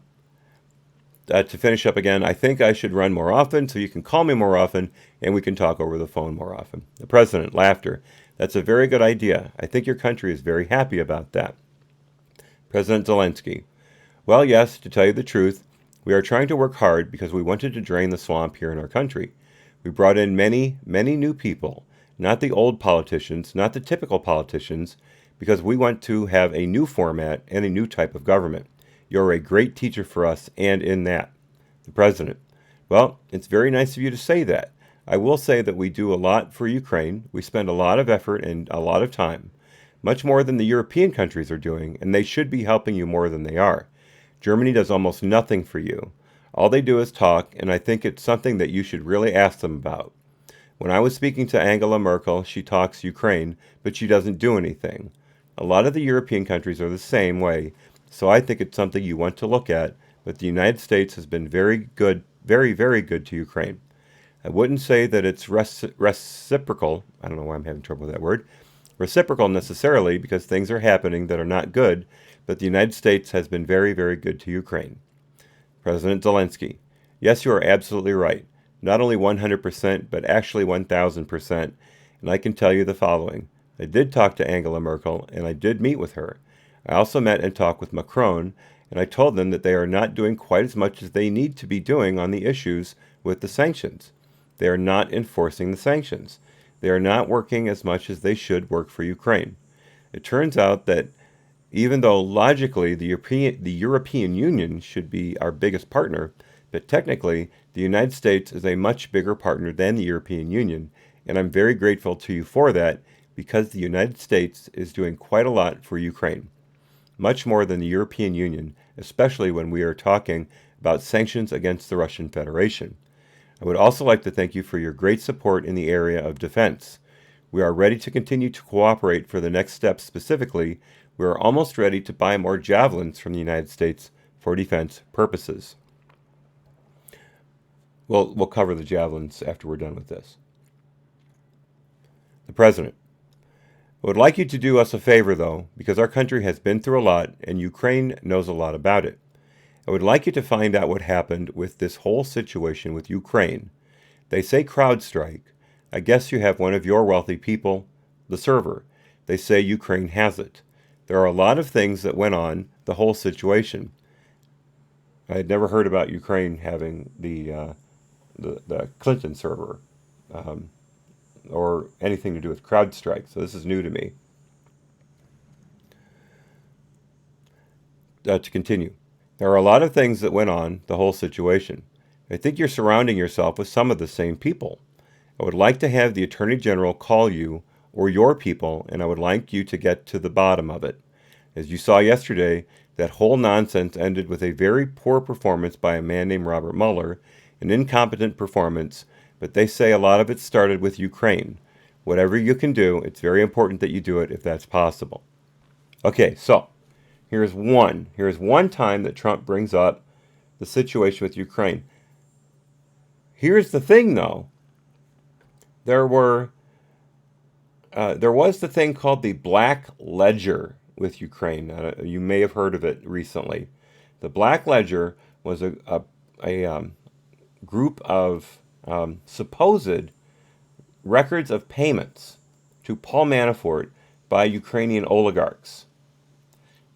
finish up again, I think I should run more often so you can call me more often and we can talk over the phone more often. The President, laughter. That's a very good idea. I think your country is very happy about that. President Zelensky. Well, yes, to tell you the truth, we are trying to work hard because we wanted to drain the swamp here in our country. We brought in many, many new people, not the old politicians, not the typical politicians, because we want to have a new format and a new type of government. You're a great teacher for us, and in that. The President. Well, it's very nice of you to say that. I will say that we do a lot for Ukraine. We spend a lot of effort and a lot of time. Much more than the European countries are doing, and they should be helping you more than they are. Germany does almost nothing for you. All they do is talk, and I think it's something that you should really ask them about. When I was speaking to Angela Merkel, she talks Ukraine, but she doesn't do anything. A lot of the European countries are the same way, so I think it's something you want to look at, but the United States has been very good, very, very good to Ukraine. I wouldn't say that it's reciprocal. I don't know why I'm having trouble with that word. Reciprocal necessarily, because things are happening that are not good, but the United States has been very, very good to Ukraine. President Zelensky. Yes, you are absolutely right. Not only 100%, but actually 1,000%. And I can tell you the following. I did talk to Angela Merkel, and I did meet with her. I also met and talked with Macron, and I told them that they are not doing quite as much as they need to be doing on the issues with the sanctions. They are not enforcing the sanctions. They are not working as much as they should work for Ukraine. It turns out that even though logically the European Union should be our biggest partner, but technically the United States is a much bigger partner than the European Union, and I'm very grateful to you for that because the United States is doing quite a lot for Ukraine. Much more than the European Union, especially when we are talking about sanctions against the Russian Federation. I would also like to thank you for your great support in the area of defense. We are ready to continue to cooperate for the next step. Specifically, we are almost ready to buy more javelins from the United States for defense purposes. We'll cover the javelins after we're done with this. The President. I would like you to do us a favor, though, because our country has been through a lot and Ukraine knows a lot about it. I would like you to find out what happened with this whole situation with Ukraine. They say CrowdStrike. I guess you have one of your wealthy people, the server. They say Ukraine has it. There are a lot of things that went on the whole situation. I had never heard about Ukraine having the Clinton server or anything to do with CrowdStrike, so this is new to me. To continue, there are a lot of things that went on the whole situation. I think you're surrounding yourself with some of the same people. I would like to have the Attorney General call you or your people, and I would like you to get to the bottom of it. As you saw yesterday, that whole nonsense ended with a very poor performance by a man named Robert Mueller, an incompetent performance, but they say a lot of it started with Ukraine. Whatever you can do, it's very important that you do it if that's possible. Okay, so here's one time that Trump brings up the situation with Ukraine. Here's the thing, though. There was the thing called the Black Ledger with Ukraine. You may have heard of it recently. The Black Ledger was a group of supposed records of payments to Paul Manafort by Ukrainian oligarchs.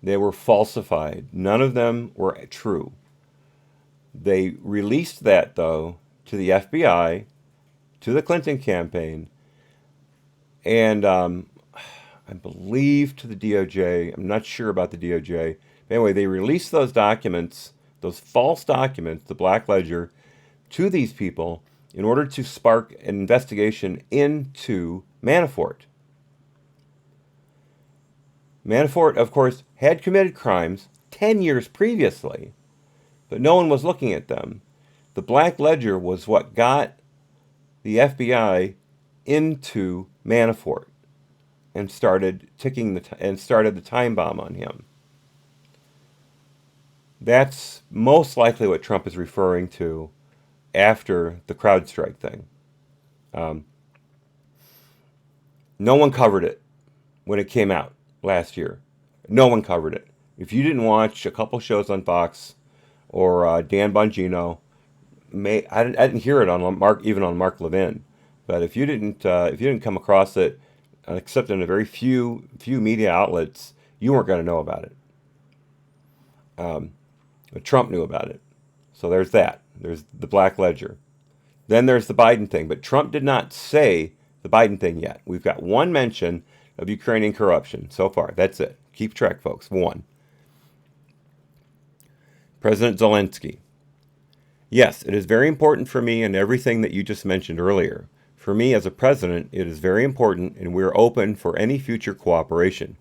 They were falsified. None of them were true. They released that, though, to the FBI, to the Clinton campaign, and I believe to the DOJ. I'm not sure about the DOJ. But anyway, they released those documents, those false documents, the Black Ledger, to these people in order to spark an investigation into Manafort. Manafort, of course, had committed crimes 10 years previously, but no one was looking at them. The Black Ledger was what got the FBI into Manafort and started the time bomb on him. That's most likely what Trump is referring to after the CrowdStrike thing. No one covered it when it came out last year. No one covered it. If you didn't watch a couple shows on Fox or Dan Bongino, I didn't hear it on even on Mark Levin. But if you didn't come across it, except in a very few media outlets, you weren't going to know about it. But Trump knew about it. So there's that. There's the Black Ledger. Then there's the Biden thing. But Trump did not say the Biden thing yet. We've got one mention of Ukrainian corruption so far. That's it. Keep track, folks. One. President Zelensky. Yes, it is very important for me and everything that you just mentioned earlier. For me as a president, it is very important, and we are open for any future cooperation.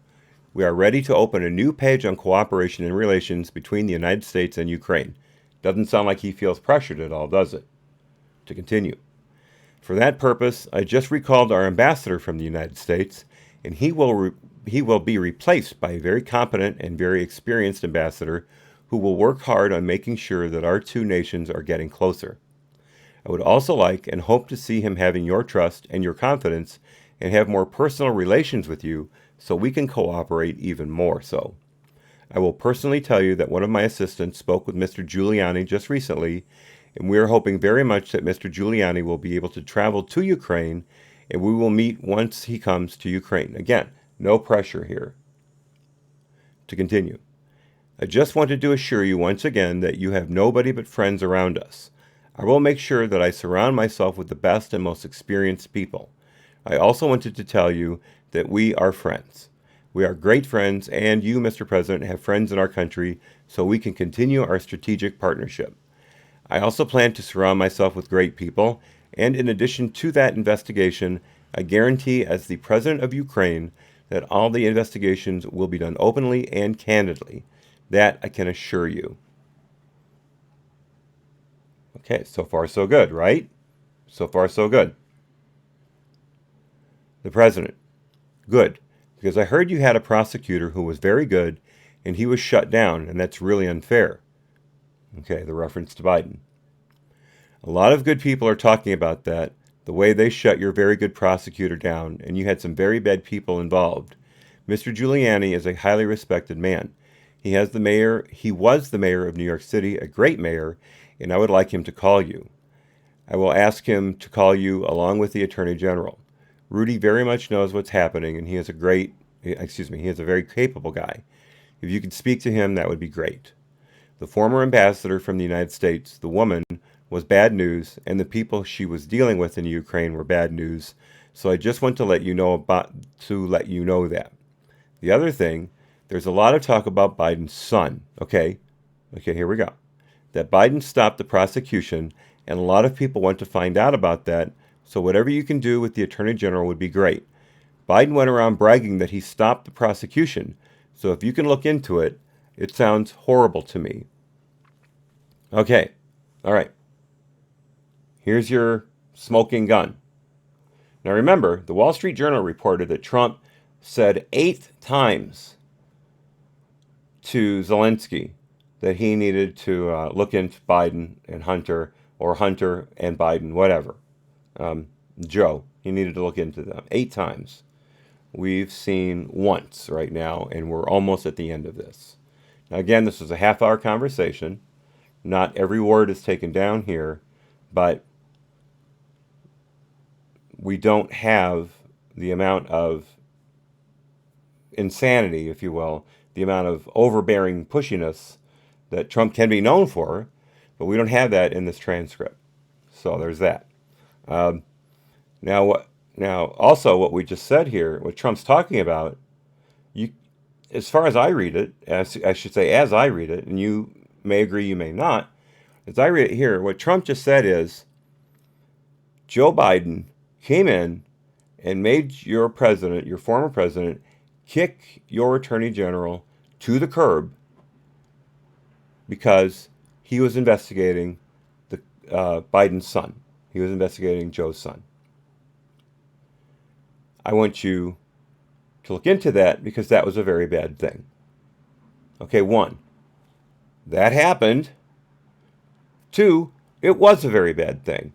We are ready to open a new page on cooperation and relations between the United States and Ukraine. Doesn't sound like he feels pressured at all, does it? To continue. For that purpose, I just recalled our ambassador from the United States, and he will be replaced by a very competent and very experienced ambassador who will work hard on making sure that our two nations are getting closer. I would also like and hope to see him having your trust and your confidence and have more personal relations with you so we can cooperate even more so. I will personally tell you that one of my assistants spoke with Mr. Giuliani just recently, and we are hoping very much that Mr. Giuliani will be able to travel to Ukraine, and we will meet once he comes to Ukraine. Again, no pressure here. To continue. I just wanted to assure you once again that you have nobody but friends around us. I will make sure that I surround myself with the best and most experienced people. I also wanted to tell you that we are friends. We are great friends, and you, Mr. President, have friends in our country, so we can continue our strategic partnership. I also plan to surround myself with great people, and in addition to that investigation, I guarantee as the President of Ukraine that all the investigations will be done openly and candidly. That I can assure you. Okay, so far so good, right? So far so good. The president, good. Because I heard you had a prosecutor who was very good and he was shut down, and that's really unfair. Okay, the reference to Biden. A lot of good people are talking about that, the way they shut your very good prosecutor down, and you had some very bad people involved. Mr. Giuliani is a highly respected man. He was the mayor of New York City, a great mayor, and I would like him to call you. I will ask him to call you along with the Attorney General. Rudy very much knows what's happening, and he is a very capable guy. If you could speak to him, that would be great. The former ambassador from the United States, the woman, was bad news, and the people she was dealing with in Ukraine were bad news. So I just want to let you know that. The other thing, there's a lot of talk about Biden's son. Okay, here we go. That Biden stopped the prosecution, and a lot of people want to find out about that. So whatever you can do with the Attorney General would be great. Biden went around bragging that he stopped the prosecution. So if you can look into it, it sounds horrible to me. Okay, all right. Here's your smoking gun. Now remember, the Wall Street Journal reported that Trump said 8 times to Zelensky that he needed to look into Biden and Hunter, or Hunter and Biden, whatever. Joe, he needed to look into them 8 times. We've seen once right now, and we're almost at the end of this. Now again, this was a half-hour conversation. Not every word is taken down here, but we don't have the amount of insanity, if you will, the amount of overbearing pushiness that Trump can be known for, but we don't have that in this transcript. So there's that. Now, also what we just said here, what Trump's talking about, as far as I read it, as I read it, and you may agree, you may not, as I read it here, what Trump just said is, Joe Biden came in and made your president, your former president, kick your attorney general to the curb because he was investigating Biden's son. He was investigating Joe's son. I want you to look into that because that was a very bad thing. Okay, 1, that happened. 2, it was a very bad thing.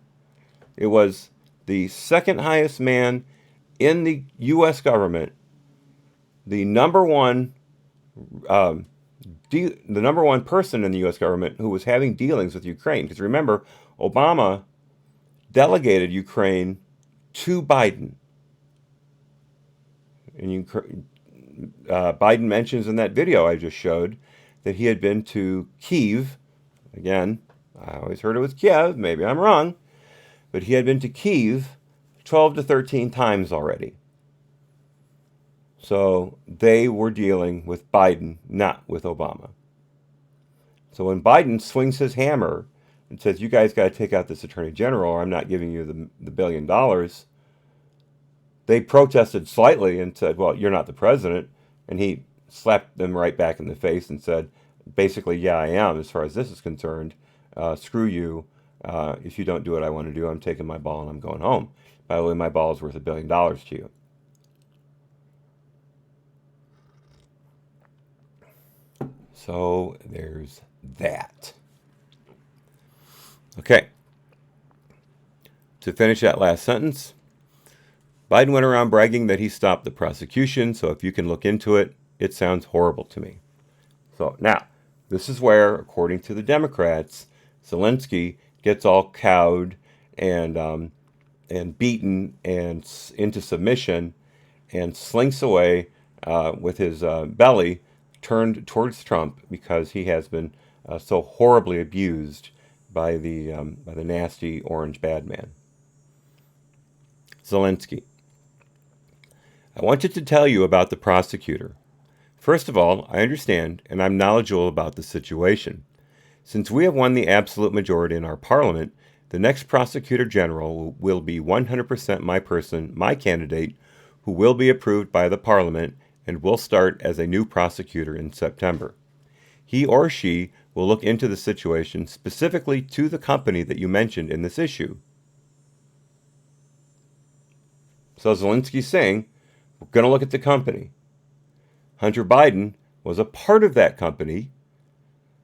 It was the second highest man in the U.S. government, the number one person in the U.S. government who was having dealings with Ukraine. Because remember, Obama delegated Ukraine to Biden. And Biden mentions in that video I just showed that he had been to Kyiv. Again, I always heard it was Kiev. Maybe I'm wrong. But he had been to Kyiv 12 to 13 times already. So they were dealing with Biden, not with Obama. So when Biden swings his hammer and says, you guys got to take out this attorney general or I'm not giving you the $1 billion, they protested slightly and said, well, you're not the president. And he slapped them right back in the face and said, basically, yeah, I am as far as this is concerned. Screw you. If you don't do what I want to do, I'm taking my ball and I'm going home. By the way, my ball is worth $1 billion to you. So there's that. Okay. To finish that last sentence, Biden went around bragging that he stopped the prosecution. So if you can look into it, it sounds horrible to me. So now, this is where, according to the Democrats, Zelensky gets all cowed and beaten and into submission and slinks away with his belly turned towards Trump because he has been so horribly abused by the nasty orange bad man. Zelensky. I wanted to tell you about the prosecutor. First of all, I understand and I'm knowledgeable about the situation. Since we have won the absolute majority in our parliament, the next prosecutor general will be 100% my person, my candidate, who will be approved by the parliament and will start as a new prosecutor in September. He or she will look into the situation specifically to the company that you mentioned in this issue. So Zelensky's saying, we're going to look at the company. Hunter Biden was a part of that company,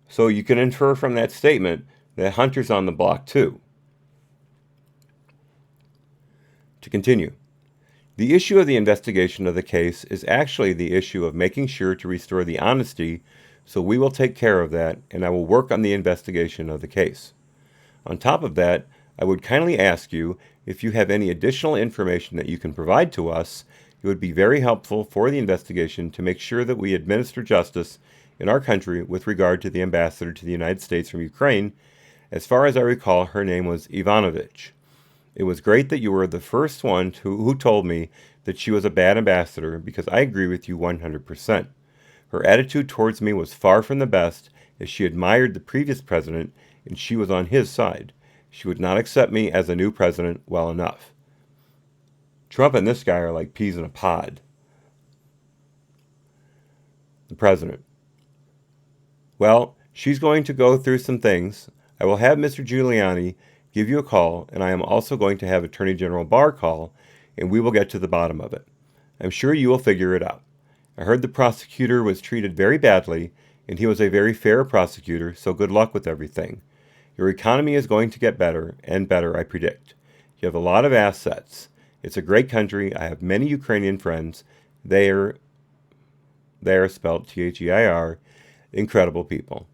so you can infer from that statement that Hunter's on the block too. To continue, the issue of the investigation of the case is actually the issue of making sure to restore the honesty, so we will take care of that, and I will work on the investigation of the case. On top of that, I would kindly ask you if you have any additional information that you can provide to us. It would be very helpful for the investigation to make sure that we administer justice in our country with regard to the ambassador to the United States from Ukraine. As far as I recall, her name was Ivanovich. It was great that you were the first one who told me that she was a bad ambassador, because I agree with you 100%. Her attitude towards me was far from the best, as she admired the previous president and she was on his side. She would not accept me as a new president well enough. Trump and this guy are like peas in a pod. The president. Well, she's going to go through some things. I will have Mr. Giuliani give you a call, and I am also going to have Attorney General Barr call, and we will get to the bottom of it. I'm sure you will figure it out. I heard the prosecutor was treated very badly, and he was a very fair prosecutor, so good luck with everything. Your economy is going to get better, and better, I predict. You have a lot of assets. It's a great country. I have many Ukrainian friends. They are spelled T-H-E-I-R, incredible people.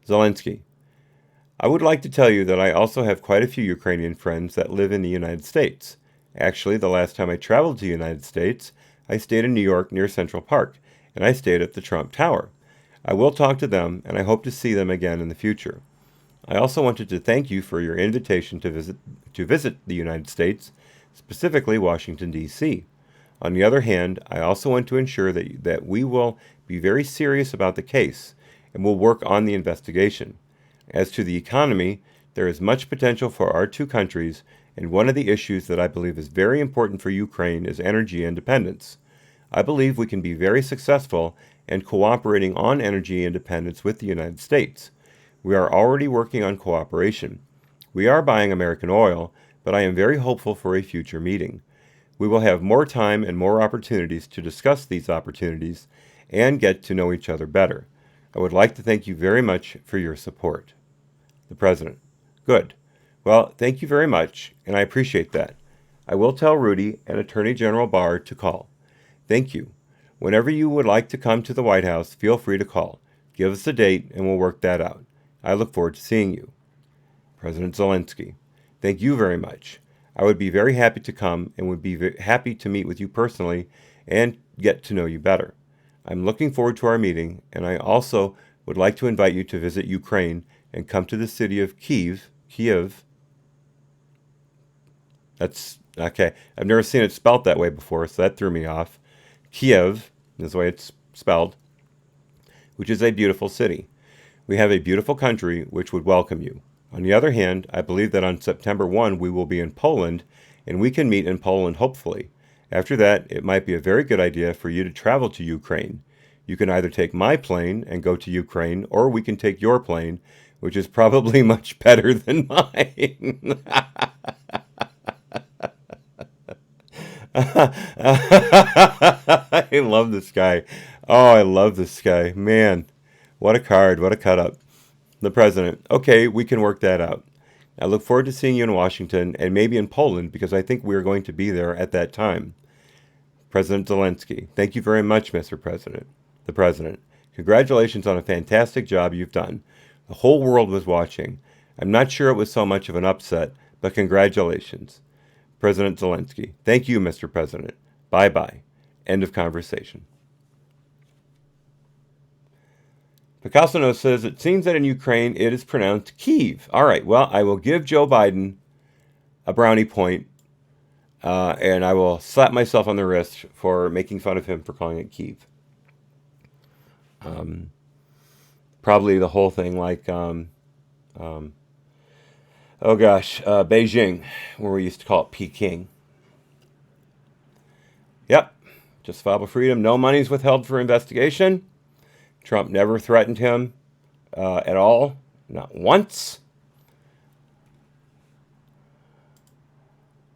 Zelensky. I would like to tell you that I also have quite a few Ukrainian friends that live in the United States. Actually, the last time I traveled to the United States, I stayed in New York near Central Park, and I stayed at the Trump Tower. I will talk to them, and I hope to see them again in the future. I also wanted to thank you for your invitation to visit the United States, specifically Washington, D.C. On the other hand, I also want to ensure that we will be very serious about the case and will work on the investigation. As to the economy, there is much potential for our two countries, and one of the issues that I believe is very important for Ukraine is energy independence. I believe we can be very successful in cooperating on energy independence with the United States. We are already working on cooperation. We are buying American oil, but I am very hopeful for a future meeting. We will have more time and more opportunities to discuss these opportunities and get to know each other better. I would like to thank you very much for your support. The President. Good. Well, thank you very much, and I appreciate that. I will tell Rudy and Attorney General Barr to call. Thank you. Whenever you would like to come to the White House, feel free to call. Give us a date, and we'll work that out. I look forward to seeing you. President Zelensky. Thank you very much. I would be very happy to come and would be happy to meet with you personally and get to know you better. I'm looking forward to our meeting, and I also would like to invite you to visit Ukraine and come to the city of Kiev. That's okay. I've never seen it spelt that way before, so that threw me off. Kiev is the way it's spelled, which is a beautiful city. We have a beautiful country which would welcome you. On the other hand, I believe that on September 1 we will be in Poland, and we can meet in Poland hopefully. After that, it might be a very good idea for you to travel to Ukraine. You can either take my plane and go to Ukraine, or we can take your plane, which is probably much better than mine. I love this guy. Oh, I love this guy. Man, what a card. What a cut up. The President. Okay, we can work that out. I look forward to seeing you in Washington and maybe in Poland, because I think we're going to be there at that time. President Zelensky. Thank you very much, Mr. President. The President. Congratulations on a fantastic job you've done. The whole world was watching. I'm not sure it was so much of an upset, but congratulations. President Zelensky. Thank you, Mr. President. Bye-bye. End of conversation. Picasso says, it seems that in Ukraine it is pronounced Kyiv. All right, well, I will give Joe Biden a brownie point, and I will slap myself on the wrist for making fun of him for calling it Kyiv. Probably the whole thing like, Beijing, where we used to call it Peking. Yep, justifiable freedom. No money is withheld for investigation. Trump never threatened him. at all, not once.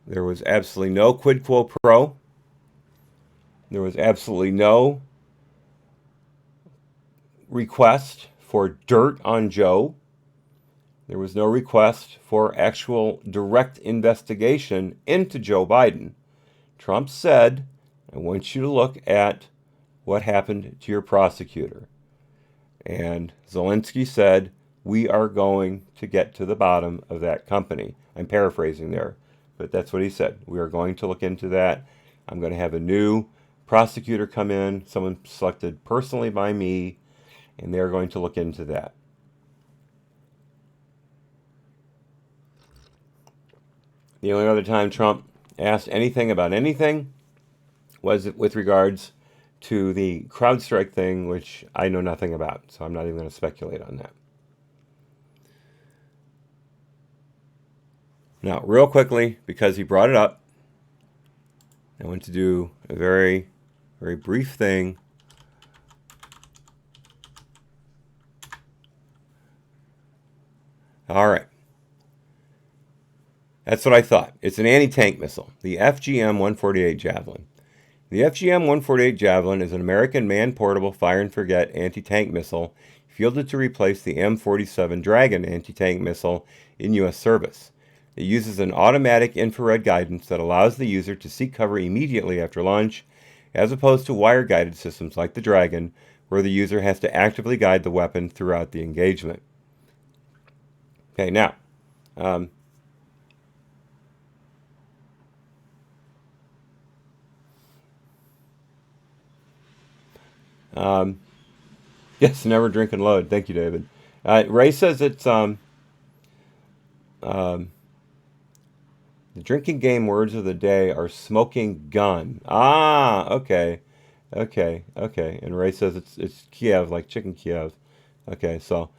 There was absolutely no quid quo pro. There was absolutely no request for dirt on Joe. There was no request for actual direct investigation into Joe Biden. Trump said, I want you to look at what happened to your prosecutor. And Zelensky said, we are going to get to the bottom of that company. I'm paraphrasing there, but that's what he said. We are going to look into that. I'm going to have a new prosecutor come in, someone selected personally by me, and they're going to look into that. The only other time Trump asked anything about anything was with regards to the CrowdStrike thing, which I know nothing about, so I'm not even going to speculate on that. Now, real quickly, because he brought it up, I want to do a very, very brief thing. All right. That's what I thought. It's an anti-tank missile, the FGM-148 Javelin. The FGM-148 Javelin is an American man-portable fire-and-forget anti-tank missile fielded to replace the M47 Dragon anti-tank missile in U.S. service. It uses an automatic infrared guidance that allows the user to seek cover immediately after launch, as opposed to wire-guided systems like the Dragon, where the user has to actively guide the weapon throughout the engagement. Okay, now, yes, never drink and load. Thank you, David. Ray says it's the drinking game words of the day are smoking gun. Ah, okay. And Ray says it's Kiev, like chicken Kiev. Okay, so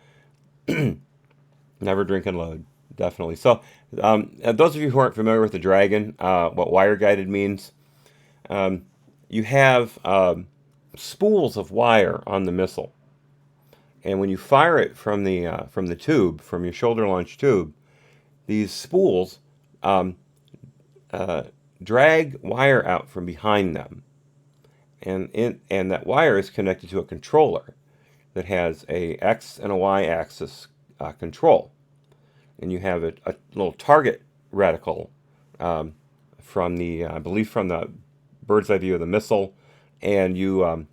never drink and load, definitely. So those of you who aren't familiar with the Dragon, what wire guided means, you have spools of wire on the missile, and when you fire it from the tube, from your shoulder launch tube, these spools drag wire out from behind them, and that wire is connected to a controller that has a X and a Y axis control, and you have a little target reticle from the I believe from the bird's eye view of the missile, and you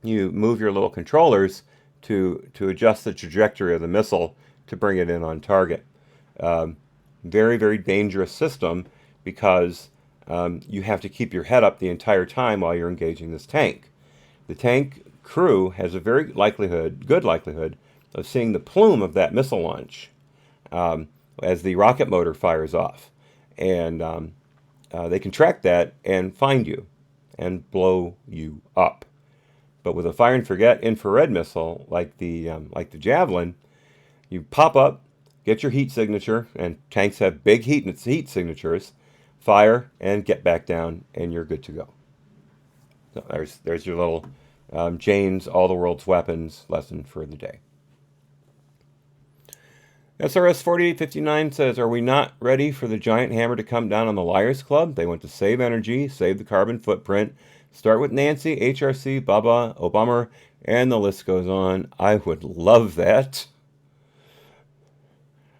move your little controllers to adjust the trajectory of the missile to bring it in on target. Very, very dangerous system because you have to keep your head up the entire time while you're engaging this tank. The tank crew has a very good likelihood of seeing the plume of that missile launch as the rocket motor fires off. And they can track that and find you and blow you up. But with a fire and forget infrared missile like the Javelin, you pop up, get your heat signature, and tanks have big heat signatures, fire and get back down, and you're good to go. So there's your little Jane's All the World's Weapons lesson for the day. SRS 4859 says, are we not ready for the giant hammer to come down on the Liars Club? They want to save energy, save the carbon footprint, start with Nancy, HRC, Bubba, Obama, and the list goes on. I would love that.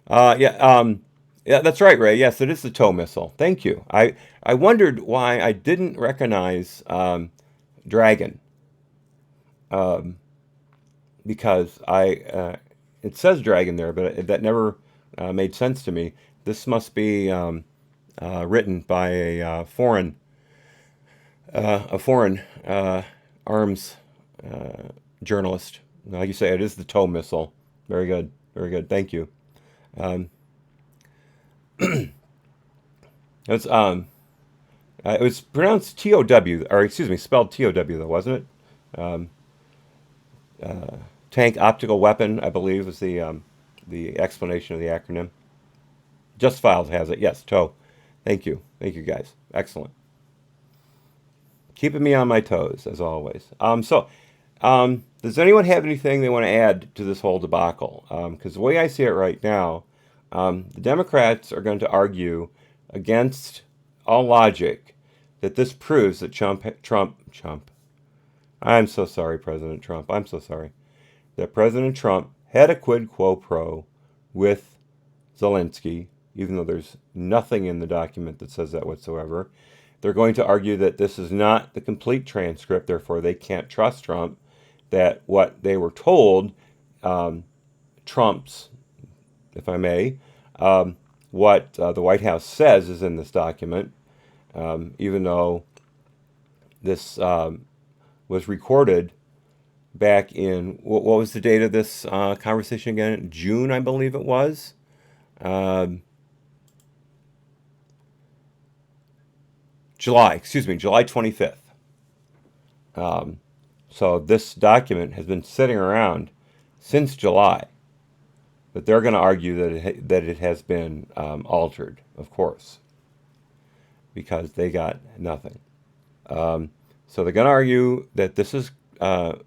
Yeah, that's right, Ray. Yes, it is the tow missile. Thank you. I wondered why I didn't recognize Dragon. Because it says Dragon there, but that never made sense to me. This must be written by a foreign arms journalist. Like you say, it is the tow missile. Very good. Very good. Thank you. It was pronounced T-O-W, or excuse me, spelled T-O-W though, wasn't it? Tank optical weapon, I believe, was the explanation of the acronym. Just Files has it. Yes, TOW. Thank you, guys. Excellent. Keeping me on my toes as always. does anyone have anything they want to add to this whole debacle? Because the way I see it right now, the Democrats are going to argue against all logic that this proves that Trump, I'm so sorry, President Trump, I'm so sorry, that President Trump had a quid quo pro with Zelensky, even though there's nothing in the document that says that whatsoever. They're going to argue that this is not the complete transcript, therefore they can't trust Trump, that what they were told trumps, if I may, what the White House says is in this document, even though this was recorded back in, what was the date of this conversation again? June, I believe it was. July 25th. So this document has been sitting around since July. But they're going to argue that it has been altered, of course, because they got nothing. So they're going to argue that this is that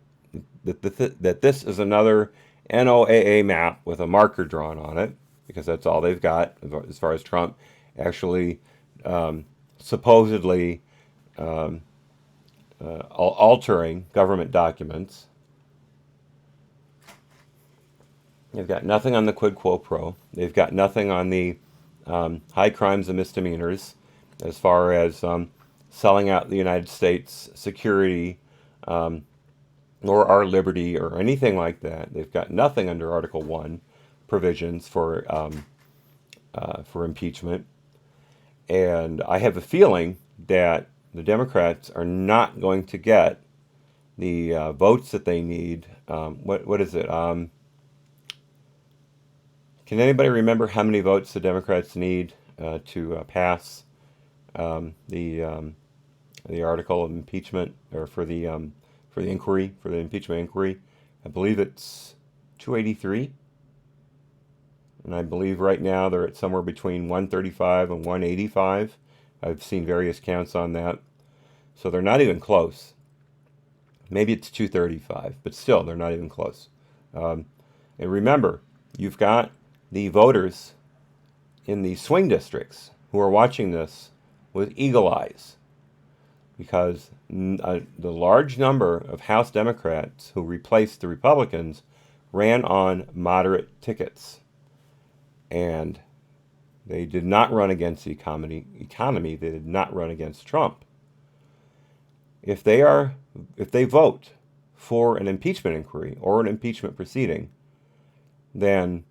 this is another NOAA map with a marker drawn on it, because that's all they've got as far as Trump actually supposedly altering government documents. They've got nothing on the quid quo pro. They've got nothing on the high crimes and misdemeanors as far as selling out the United States security or our liberty or anything like that. They've got nothing under Article 1 provisions for impeachment. And I have a feeling that the Democrats are not going to get the votes that they need. What is it? Can anybody remember how many votes the Democrats need to pass the article of impeachment, or for the inquiry, for the impeachment inquiry? I believe it's 283, and I believe right now they're at somewhere between 135 and 185. I've seen various counts on that, so they're not even close. Maybe it's 235, but still, they're not even close. And remember, you've got the voters in the swing districts who are watching this with eagle eyes, because the large number of House Democrats who replaced the Republicans ran on moderate tickets, and they did not run against the economy. They did not run against Trump. If they vote for an impeachment inquiry or an impeachment proceeding, then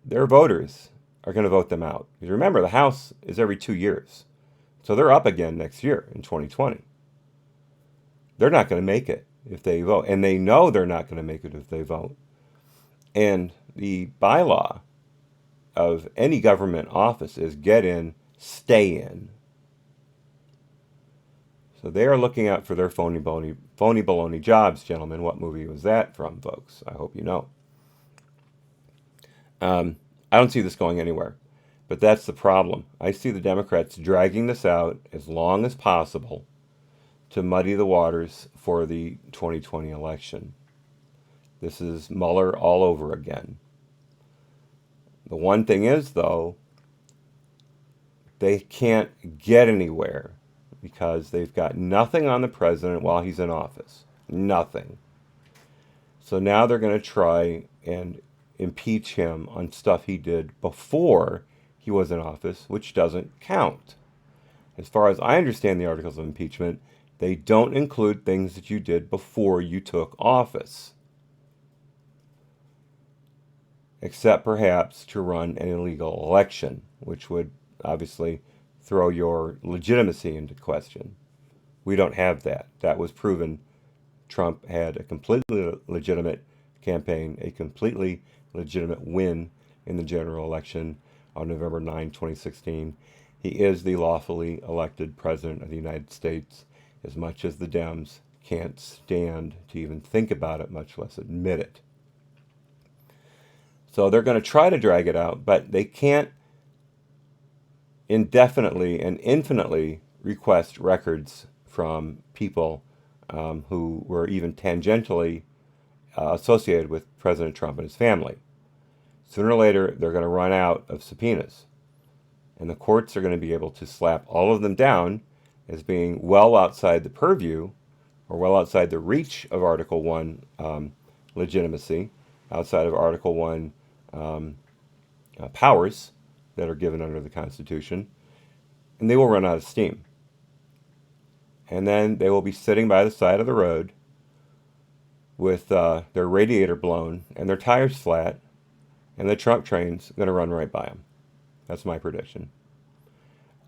their voters are going to vote them out. Because remember, the House is every 2 years. So they're up again next year in 2020. They're not going to make it if they vote. And they know they're not going to make it if they vote. And the bylaw of any government office is get in, stay in. So they are looking out for their phony baloney jobs, gentlemen. What movie was that from, folks? I hope you know. I don't see this going anywhere, but that's the problem. I see the Democrats dragging this out as long as possible to muddy the waters for the 2020 election. This is Mueller all over again. The one thing is, though, they can't get anywhere because they've got nothing on the president while he's in office. Nothing. So now they're going to try and impeach him on stuff he did before he was in office, which doesn't count. As far as I understand the articles of impeachment, they don't include things that you did before you took office, except perhaps to run an illegal election, which would obviously throw your legitimacy into question. We don't have that. That was proven. Trump had a completely legitimate campaign, a completely legitimate win in the general election on November 9, 2016. He is the lawfully elected president of the United States, as much as the Dems can't stand to even think about it, much less admit it. So they're going to try to drag it out, but they can't indefinitely and infinitely request records from people who were even tangentially associated with President Trump and his family. Sooner or later, they're going to run out of subpoenas. And the courts are going to be able to slap all of them down as being well outside the purview or well outside the reach of Article 1 legitimacy, outside of Article 1 powers that are given under the Constitution, and they will run out of steam. And then they will be sitting by the side of the road with their radiator blown and their tires flat, and the Trump train's going to run right by them. That's my prediction.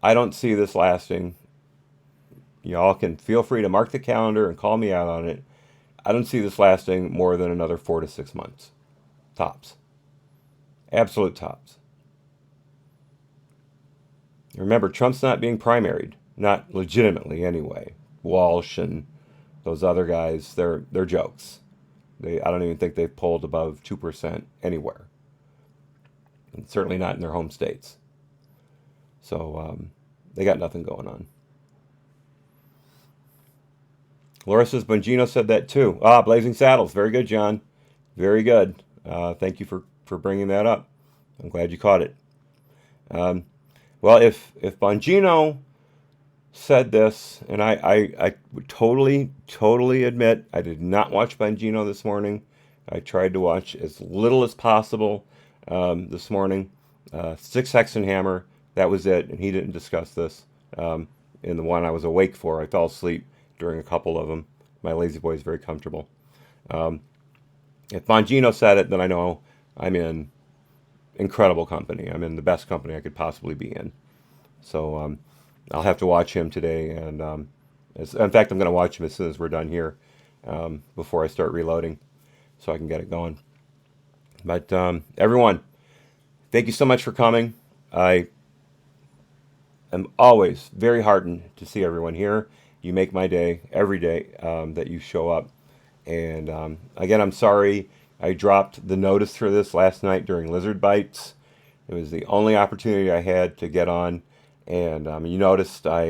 I don't see this lasting. Y'all can feel free to mark the calendar and call me out on it. I don't see this lasting more than another 4 to 6 months. Tops. Absolute tops. Remember, Trump's not being primaried. Not legitimately, anyway. Walsh and those other guys, they're jokes. I don't even think they've polled above 2% anywhere. And certainly not in their home states. So they got nothing going on. Laura says Bongino said that too. Blazing Saddles. Very good, John. Very good. Thank you for bringing that up. I'm glad you caught it. Well, if Bongino said this, and I would totally admit I did not watch Bongino this morning. I tried to watch as little as possible this morning. Six Hexenhammer, that was it, and he didn't discuss this. In the one I was awake for, I fell asleep during a couple of them. My lazy boy is very comfortable. If Bongino said it, then I know I'm in incredible company. I'm in the best company I could possibly be in. So I'll have to watch him today, and in fact, I'm going to watch him as soon as we're done here, before I start reloading, so I can get it going. But everyone, thank you so much for coming. I am always very heartened to see everyone here. You make my day every day that you show up. And again, I'm sorry I dropped the notice for this last night during Lizard Bites. It was the only opportunity I had to get on. And you noticed I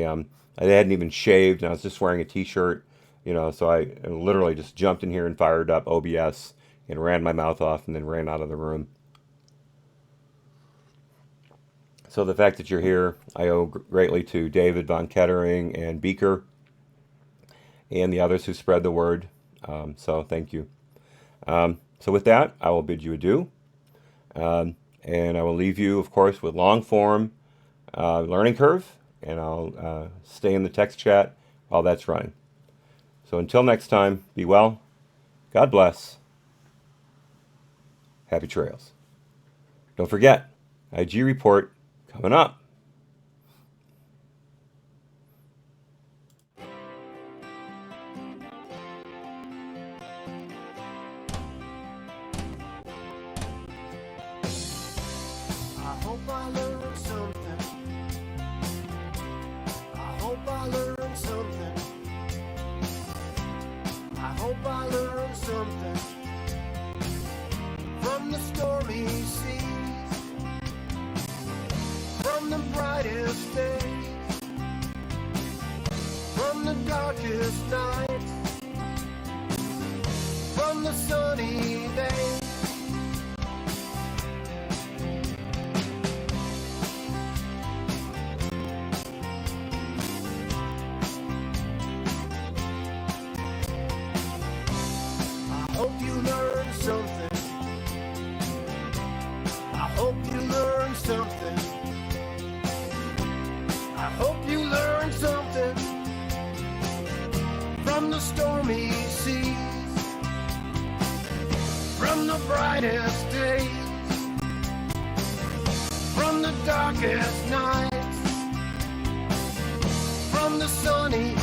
hadn't even shaved, and I was just wearing a t-shirt, so I literally just jumped in here and fired up OBS and ran my mouth off and then ran out of the room. So the fact that you're here, I owe greatly to David Von Kettering and Beaker and the others who spread the word. So thank you. So with that, I will bid you adieu. And I will leave you, of course, with long form learning curve, and I'll stay in the text chat while that's running. So until next time, be well, God bless, happy trails. Don't forget, IG report coming up.
I hope I learned something. I hope I learned something. I hope I learned something from the stormy seas, from the brightest days, from the darkest nights, from the sunny days. I hope you learned something. I hope you learned something. I hope you learned something from the stormy seas, from the brightest days, from the darkest nights, from the sunny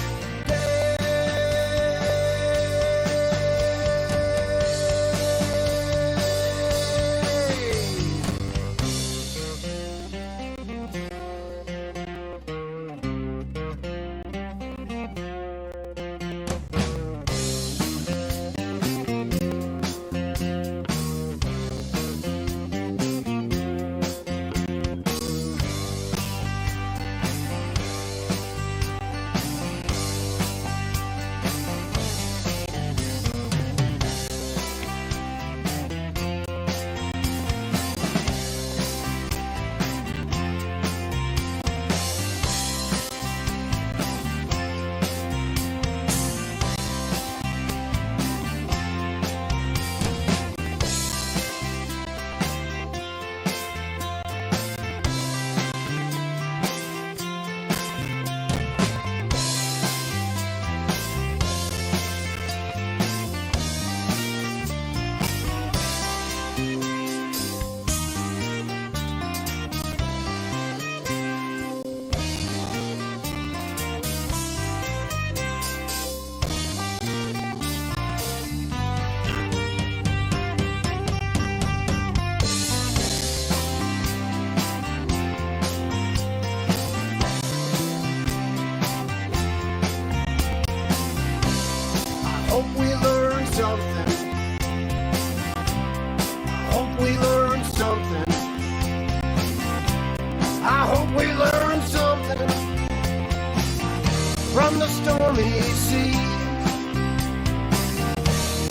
stormy sea,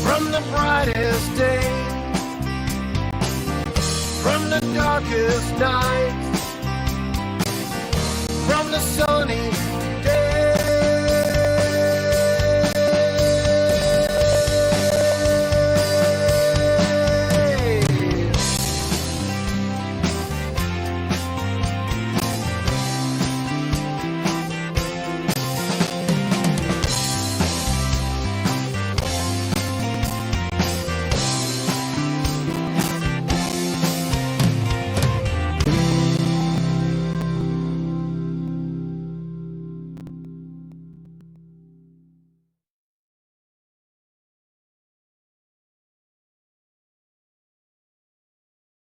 from the brightest day, from the darkest night, from the sunny